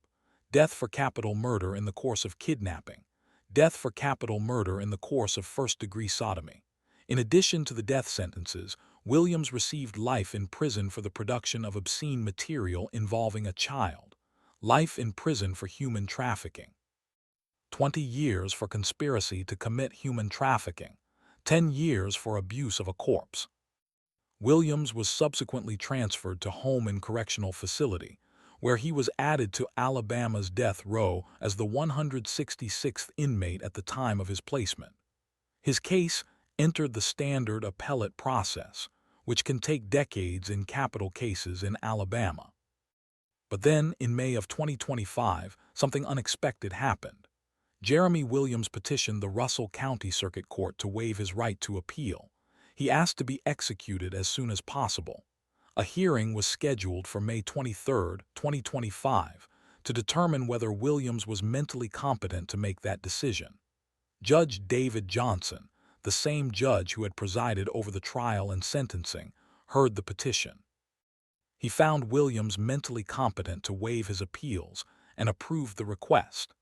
death for capital murder in the course of kidnapping, death for capital murder in the course of first-degree sodomy. In addition to the death sentences, Williams received life in prison for the production of obscene material involving a child, life in prison for human trafficking, 20 years for conspiracy to commit human trafficking, 10 years for abuse of a corpse. Williams was subsequently transferred to Home and Correctional Facility, where he was added to Alabama's death row as the 166th inmate at the time of his placement. His case entered the standard appellate process, which can take decades in capital cases in Alabama. But then, in May of 2025, something unexpected happened. Jeremy Williams petitioned the Russell County Circuit Court to waive his right to appeal. He asked to be executed as soon as possible. A hearing was scheduled for May 23, 2025, to determine whether Williams was mentally competent to make that decision. Judge David Johnson, the same judge who had presided over the trial and sentencing, heard the petition. He found Williams mentally competent to waive his appeals and approved the request.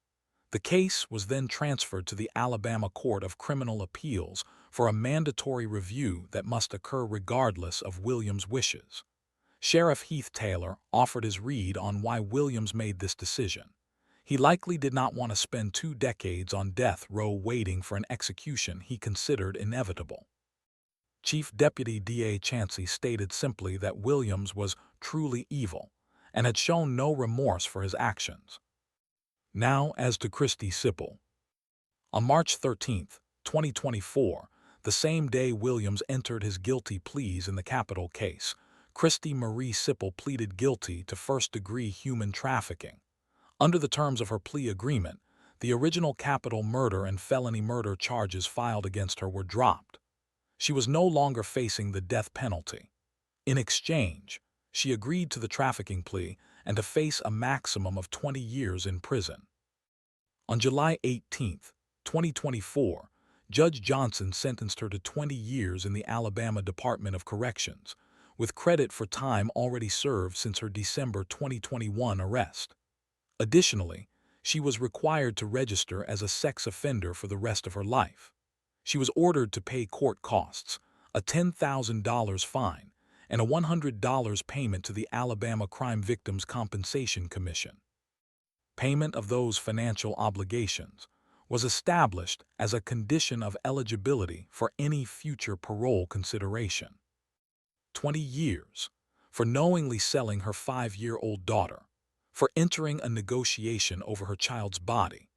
The case was then transferred to the Alabama Court of Criminal Appeals for a mandatory review that must occur regardless of Williams' wishes. Sheriff Heath Taylor offered his read on why Williams made this decision. He likely did not want to spend 2 decades on death row waiting for an execution he considered inevitable. Chief Deputy D.A. Chancey stated simply that Williams was truly evil and had shown no remorse for his actions. Now, as to Kristy Siple. On March 13, 2024, the same day Williams entered his guilty pleas in the capital case, Kristy Marie Siple pleaded guilty to first-degree human trafficking. Under the terms of her plea agreement, the original capital murder and felony murder charges filed against her were dropped. She was no longer facing the death penalty. In exchange, she agreed to the trafficking plea and to face a maximum of 20 years in prison. On July 18, 2024, Judge Johnson sentenced her to 20 years in the Alabama Department of Corrections, with credit for time already served since her December 2021 arrest. Additionally, she was required to register as a sex offender for the rest of her life. She was ordered to pay court costs, a $10,000 fine, and a $100 payment to the Alabama Crime Victims Compensation Commission. Payment of those financial obligations was established as a condition of eligibility for any future parole consideration. 20 years for knowingly selling her 5-year-old daughter, for entering a negotiation over her child's body,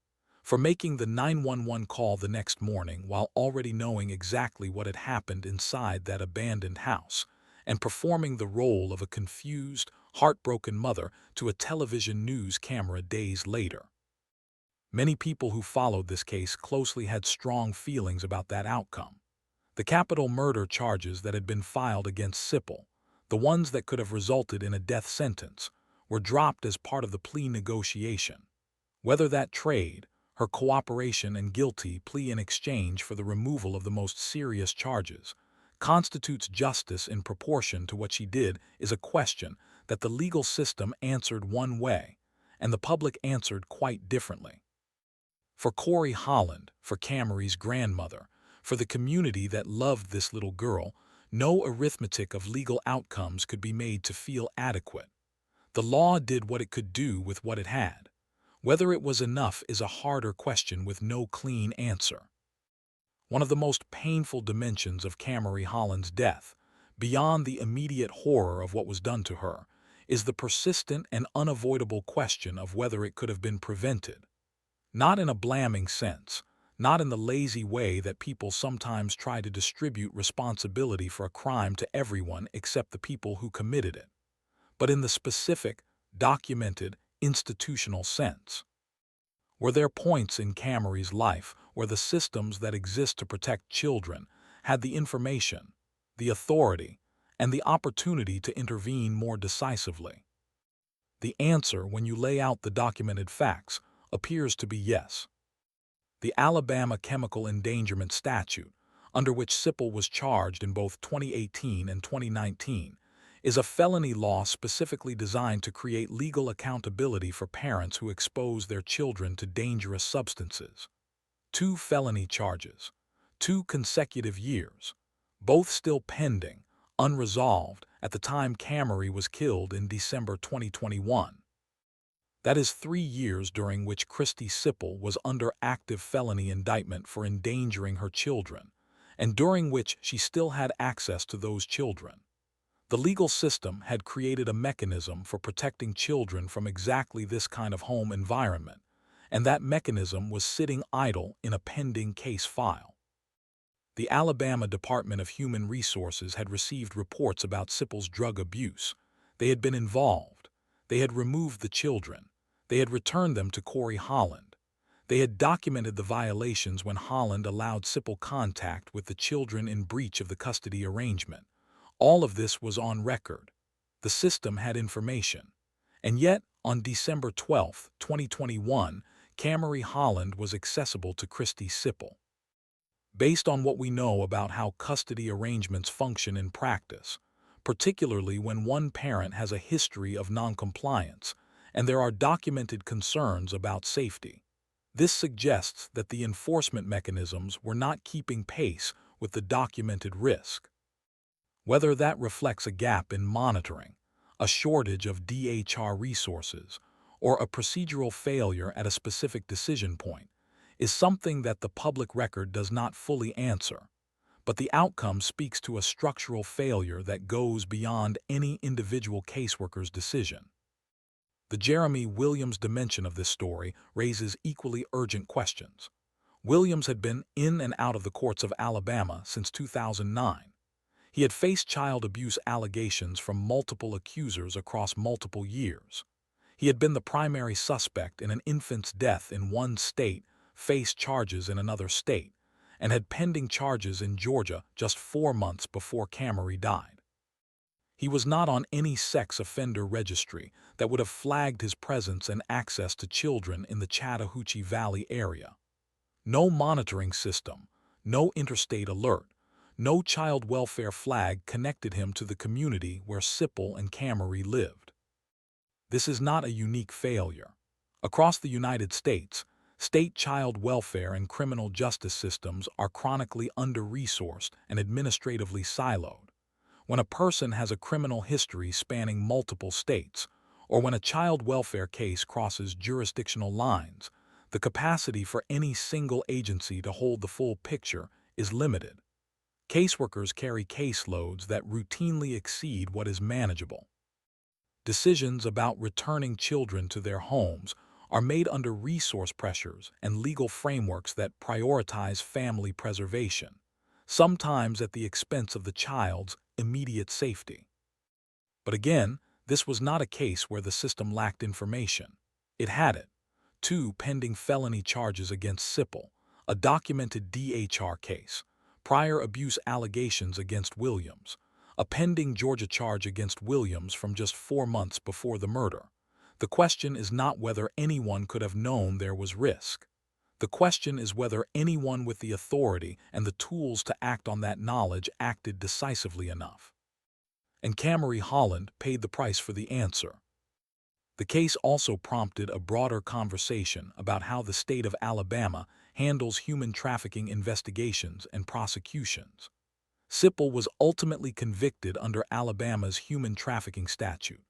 for making the 911 call the next morning while already knowing exactly what had happened inside that abandoned house, and performing the role of a confused, heartbroken mother to a television news camera days later. Many people who followed this case closely had strong feelings about that outcome. The capital murder charges that had been filed against Siple, the ones that could have resulted in a death sentence, were dropped as part of the plea negotiation. Whether that trade, her cooperation and guilty plea in exchange for the removal of the most serious charges, constitutes justice in proportion to what she did is a question that the legal system answered one way, and the public answered quite differently. For Kamarie Holland, for Kamarie's grandmother, for the community that loved this little girl, no arithmetic of legal outcomes could be made to feel adequate. The law did what it could do with what it had. Whether it was enough is a harder question with no clean answer. One of the most painful dimensions of Kamarie Holland's death, beyond the immediate horror of what was done to her, is the persistent and unavoidable question of whether it could have been prevented. Not in a blaming sense, not in the lazy way that people sometimes try to distribute responsibility for a crime to everyone except the people who committed it, but in the specific, documented, institutional sense. Were there points in Kamarie's life where the systems that exist to protect children had the information, the authority, and the opportunity to intervene more decisively? The answer, when you lay out the documented facts, appears to be yes. The Alabama Chemical Endangerment Statute, under which Siple was charged in both 2018 and 2019, is a felony law specifically designed to create legal accountability for parents who expose their children to dangerous substances. 2 felony charges, 2 consecutive years, both still pending, unresolved at the time Kamarie was killed in December 2021. That is 3 years during which Kristy Siple was under active felony indictment for endangering her children, and during which she still had access to those children. The legal system had created a mechanism for protecting children from exactly this kind of home environment, and that mechanism was sitting idle in a pending case file. The Alabama Department of Human Resources had received reports about Siple's drug abuse. They had been involved. They had removed the children. They had returned them to Kamarie Holland. They had documented the violations when Holland allowed Siple contact with the children in breach of the custody arrangement. All of this was on record. The system had information. And yet, on December 12, 2021, Kamarie Holland was accessible to Kristy Siple. Based on what we know about how custody arrangements function in practice, particularly when one parent has a history of noncompliance, and there are documented concerns about safety, this suggests that the enforcement mechanisms were not keeping pace with the documented risk. Whether that reflects a gap in monitoring, a shortage of DHR resources, or a procedural failure at a specific decision point, is something that the public record does not fully answer, but the outcome speaks to a structural failure that goes beyond any individual caseworker's decision. The Tremaine Williams dimension of this story raises equally urgent questions. Williams had been in and out of the courts of Alabama since 2009. He had faced child abuse allegations from multiple accusers across multiple years. He had been the primary suspect in an infant's death in one state, faced charges in another state, and had pending charges in Georgia just 4 months before Kamarie died. He was not on any sex offender registry that would have flagged his presence and access to children in the Chattahoochee Valley area. No monitoring system, no interstate alert, no child welfare flag connected him to the community where Siple and Kamarie lived. This is not a unique failure. Across the United States, state child welfare and criminal justice systems are chronically under-resourced and administratively siloed. When a person has a criminal history spanning multiple states, or when a child welfare case crosses jurisdictional lines, the capacity for any single agency to hold the full picture is limited. Caseworkers carry caseloads that routinely exceed what is manageable. Decisions about returning children to their homes are made under resource pressures and legal frameworks that prioritize family preservation, sometimes at the expense of the child's immediate safety. But again, this was not a case where the system lacked information. It had it. Two pending felony charges against Siple, a documented DHR case, prior abuse allegations against Williams, a pending Georgia charge against Williams from just 4 months before the murder. The question is not whether anyone could have known there was risk. The question is whether anyone with the authority and the tools to act on that knowledge acted decisively enough. And Kamarie Holland paid the price for the answer. The case also prompted a broader conversation about how the state of Alabama handles human trafficking investigations and prosecutions. Siple was ultimately convicted under Alabama's human trafficking statute,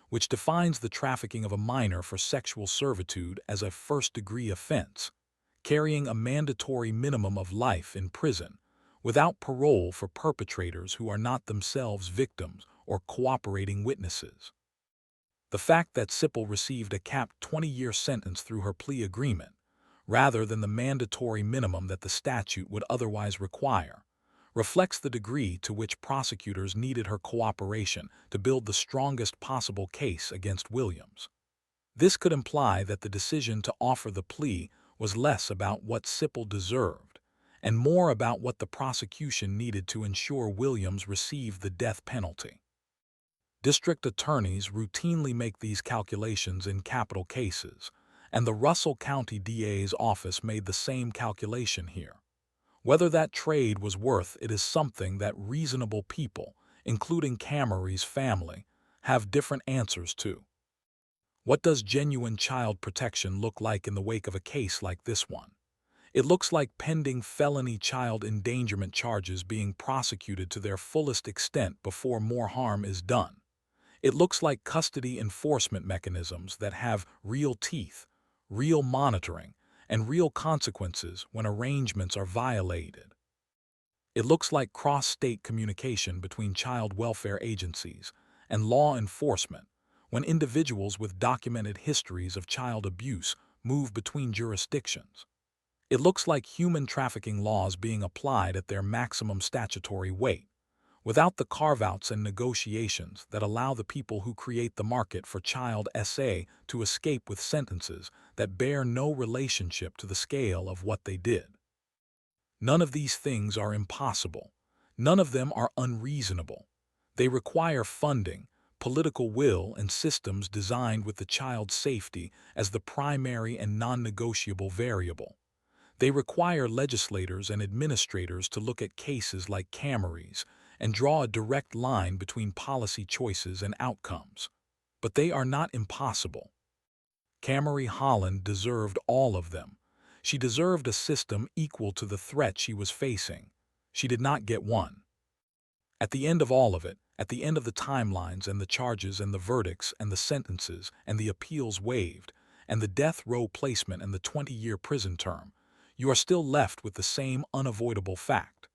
which defines the trafficking of a minor for sexual servitude as a first-degree offense, carrying a mandatory minimum of life in prison, without parole for perpetrators who are not themselves victims or cooperating witnesses. The fact that Siple received a capped 20-year sentence through her plea agreement, rather than the mandatory minimum that the statute would otherwise require, reflects the degree to which prosecutors needed her cooperation to build the strongest possible case against Williams. This could imply that the decision to offer the plea was less about what Siple deserved and more about what the prosecution needed to ensure Williams received the death penalty. District attorneys routinely make these calculations in capital cases, and the Russell County DA's office made the same calculation here. Whether that trade was worth it is something that reasonable people, including Kamarie's family, have different answers to. What does genuine child protection look like in the wake of a case like this one? It looks like pending felony child endangerment charges being prosecuted to their fullest extent before more harm is done. It looks like custody enforcement mechanisms that have real teeth, real monitoring, and real consequences when arrangements are violated. It looks like cross-state communication between child welfare agencies and law enforcement when individuals with documented histories of child abuse move between jurisdictions. It looks like human trafficking laws being applied at their maximum statutory weight, without the carve-outs and negotiations that allow the people who create the market for child SA to escape with sentences that bear no relationship to the scale of what they did. None of these things are impossible. None of them are unreasonable. They require funding, political will, and systems designed with the child's safety as the primary and non-negotiable variable. They require legislators and administrators to look at cases like Kamarie's and draw a direct line between policy choices and outcomes. But they are not impossible. Kamarie Holland deserved all of them. She deserved a system equal to the threat she was facing. She did not get one. At the end of all of it, at the end of the timelines and the charges and the verdicts and the sentences and the appeals waived and the death row placement and the 20-year prison term, you are still left with the same unavoidable fact.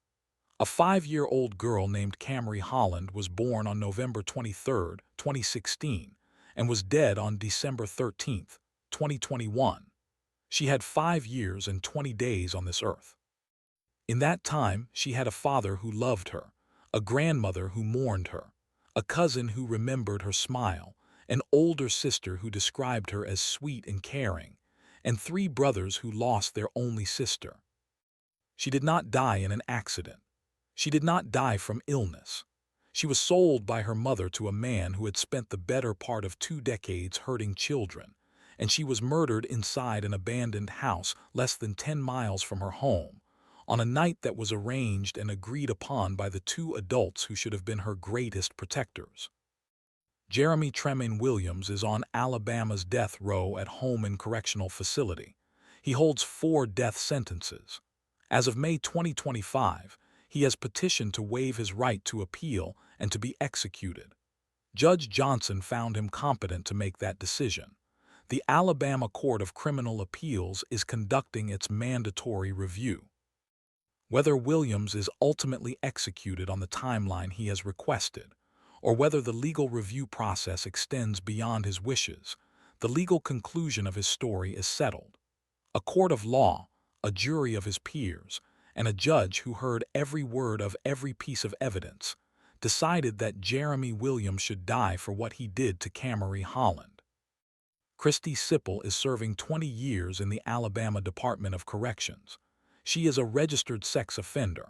A 5-year-old girl named Kamarie Holland was born on November 23, 2016, and was dead on December 13, 2021. She had 5 years and 20 days on this earth. In that time, she had a father who loved her, a grandmother who mourned her, a cousin who remembered her smile, an older sister who described her as sweet and caring, and 3 brothers who lost their only sister. She did not die in an accident. She did not die from illness. She was sold by her mother to a man who had spent the better part of 2 decades hurting children, and she was murdered inside an abandoned house less than 10 miles from her home, on a night that was arranged and agreed upon by the 2 adults who should have been her greatest protectors. Jeremy Tremaine Williams is on Alabama's death row at Holman Correctional Facility. He holds 4 death sentences. As of May 2025, he has petitioned to waive his right to appeal and to be executed. Judge Johnson found him competent to make that decision. The Alabama Court of Criminal Appeals is conducting its mandatory review. Whether Williams is ultimately executed on the timeline he has requested, or whether the legal review process extends beyond his wishes, the legal conclusion of his story is settled. A court of law, a jury of his peers, and a judge who heard every word of every piece of evidence decided that Tremaine Williams should die for what he did to Kamarie Holland. Kristy Siple is serving 20 years in the Alabama Department of Corrections. She is a registered sex offender.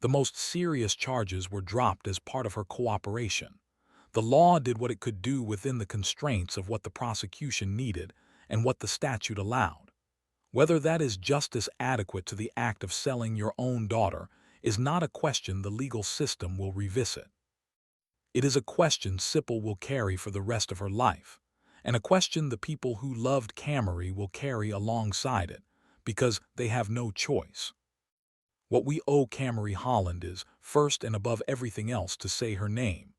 The most serious charges were dropped as part of her cooperation. The law did what it could do within the constraints of what the prosecution needed and what the statute allowed. Whether that is justice adequate to the act of selling your own daughter is not a question the legal system will revisit. It is a question Siple will carry for the rest of her life, and a question the people who loved Kamarie will carry alongside it, because they have no choice. What we owe Kamarie Holland is, first and above everything else, to say her name.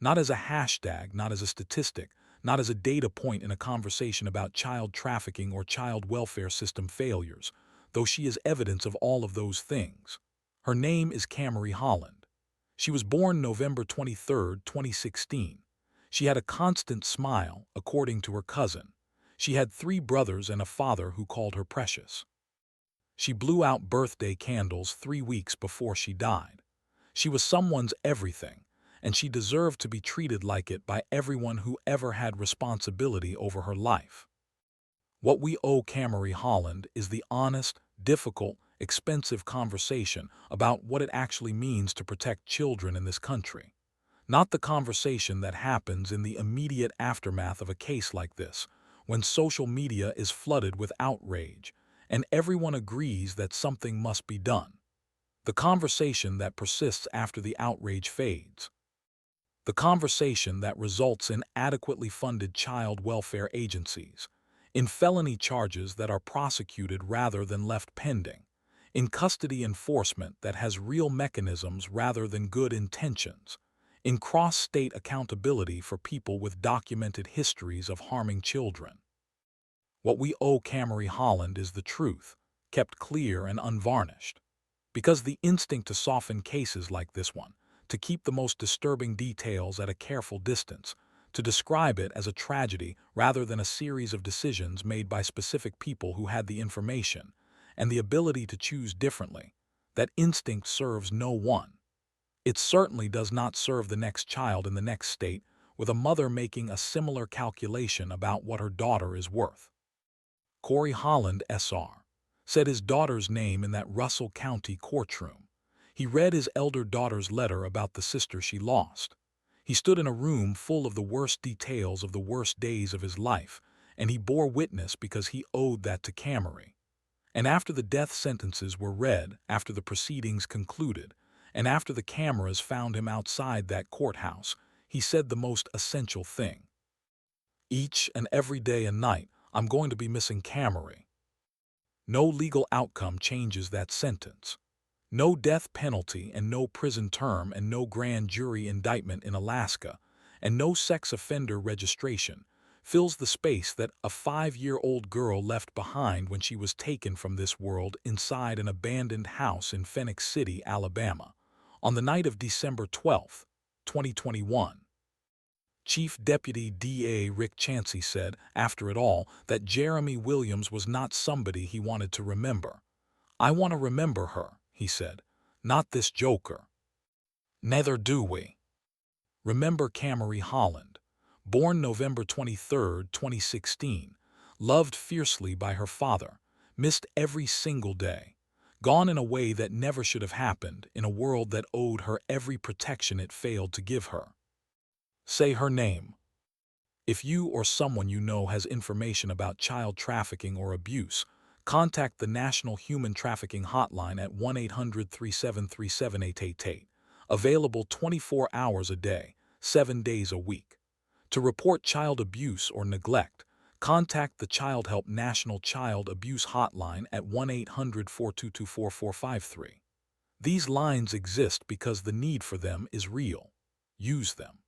Not as a hashtag, not as a statistic, not as a data point in a conversation about child trafficking or child welfare system failures, though she is evidence of all of those things. Her name is Kamarie Holland. She was born November 23, 2016. She had a constant smile, according to her cousin. She had 3 brothers and a father who called her precious. She blew out birthday candles 3 weeks before she died. She was someone's everything, and she deserved to be treated like it by everyone who ever had responsibility over her life. What we owe Kamarie Holland is the honest, difficult, expensive conversation about what it actually means to protect children in this country. Not the conversation that happens in the immediate aftermath of a case like this, when social media is flooded with outrage, and everyone agrees that something must be done. The conversation that persists after the outrage fades. The conversation that results in adequately funded child welfare agencies, in felony charges that are prosecuted rather than left pending, in custody enforcement that has real mechanisms rather than good intentions, in cross-state accountability for people with documented histories of harming children. What we owe Kamarie Holland is the truth, kept clear and unvarnished. Because the instinct to soften cases like this one, to keep the most disturbing details at a careful distance, to describe it as a tragedy rather than a series of decisions made by specific people who had the information and the ability to choose differently, that instinct serves no one. It certainly does not serve the next child in the next state with a mother making a similar calculation about what her daughter is worth. Kamarie Holland, Sr., said his daughter's name in that Russell County courtroom. He read his elder daughter's letter about the sister she lost. He stood in a room full of the worst details of the worst days of his life, and he bore witness because he owed that to Kamarie. And after the death sentences were read, after the proceedings concluded, and after the cameras found him outside that courthouse, he said the most essential thing. Each and every day and night, I'm going to be missing Kamarie. No legal outcome changes that sentence. No death penalty and no prison term and no grand jury indictment in Alaska and no sex offender registration fills the space that a 5-year-old girl left behind when she was taken from this world inside an abandoned house in Phenix City, Alabama, on the night of December 12, 2021. Chief Deputy DA Rick Chancey said, after it all, that Tremaine Williams was not somebody he wanted to remember. "I want to remember her," he said, "not this joker." Neither do we. Remember Kamarie Holland, born November 23, 2016, loved fiercely by her father, missed every single day, gone in a way that never should have happened in a world that owed her every protection it failed to give her. Say her name. If you or someone you know has information about child trafficking or abuse, contact the National Human Trafficking Hotline at 1-800-3737-888, available 24 hours a day, 7 days a week. To report child abuse or neglect, contact the Child Help National Child Abuse Hotline at 1-800-422-4453. These lines exist because the need for them is real. Use them.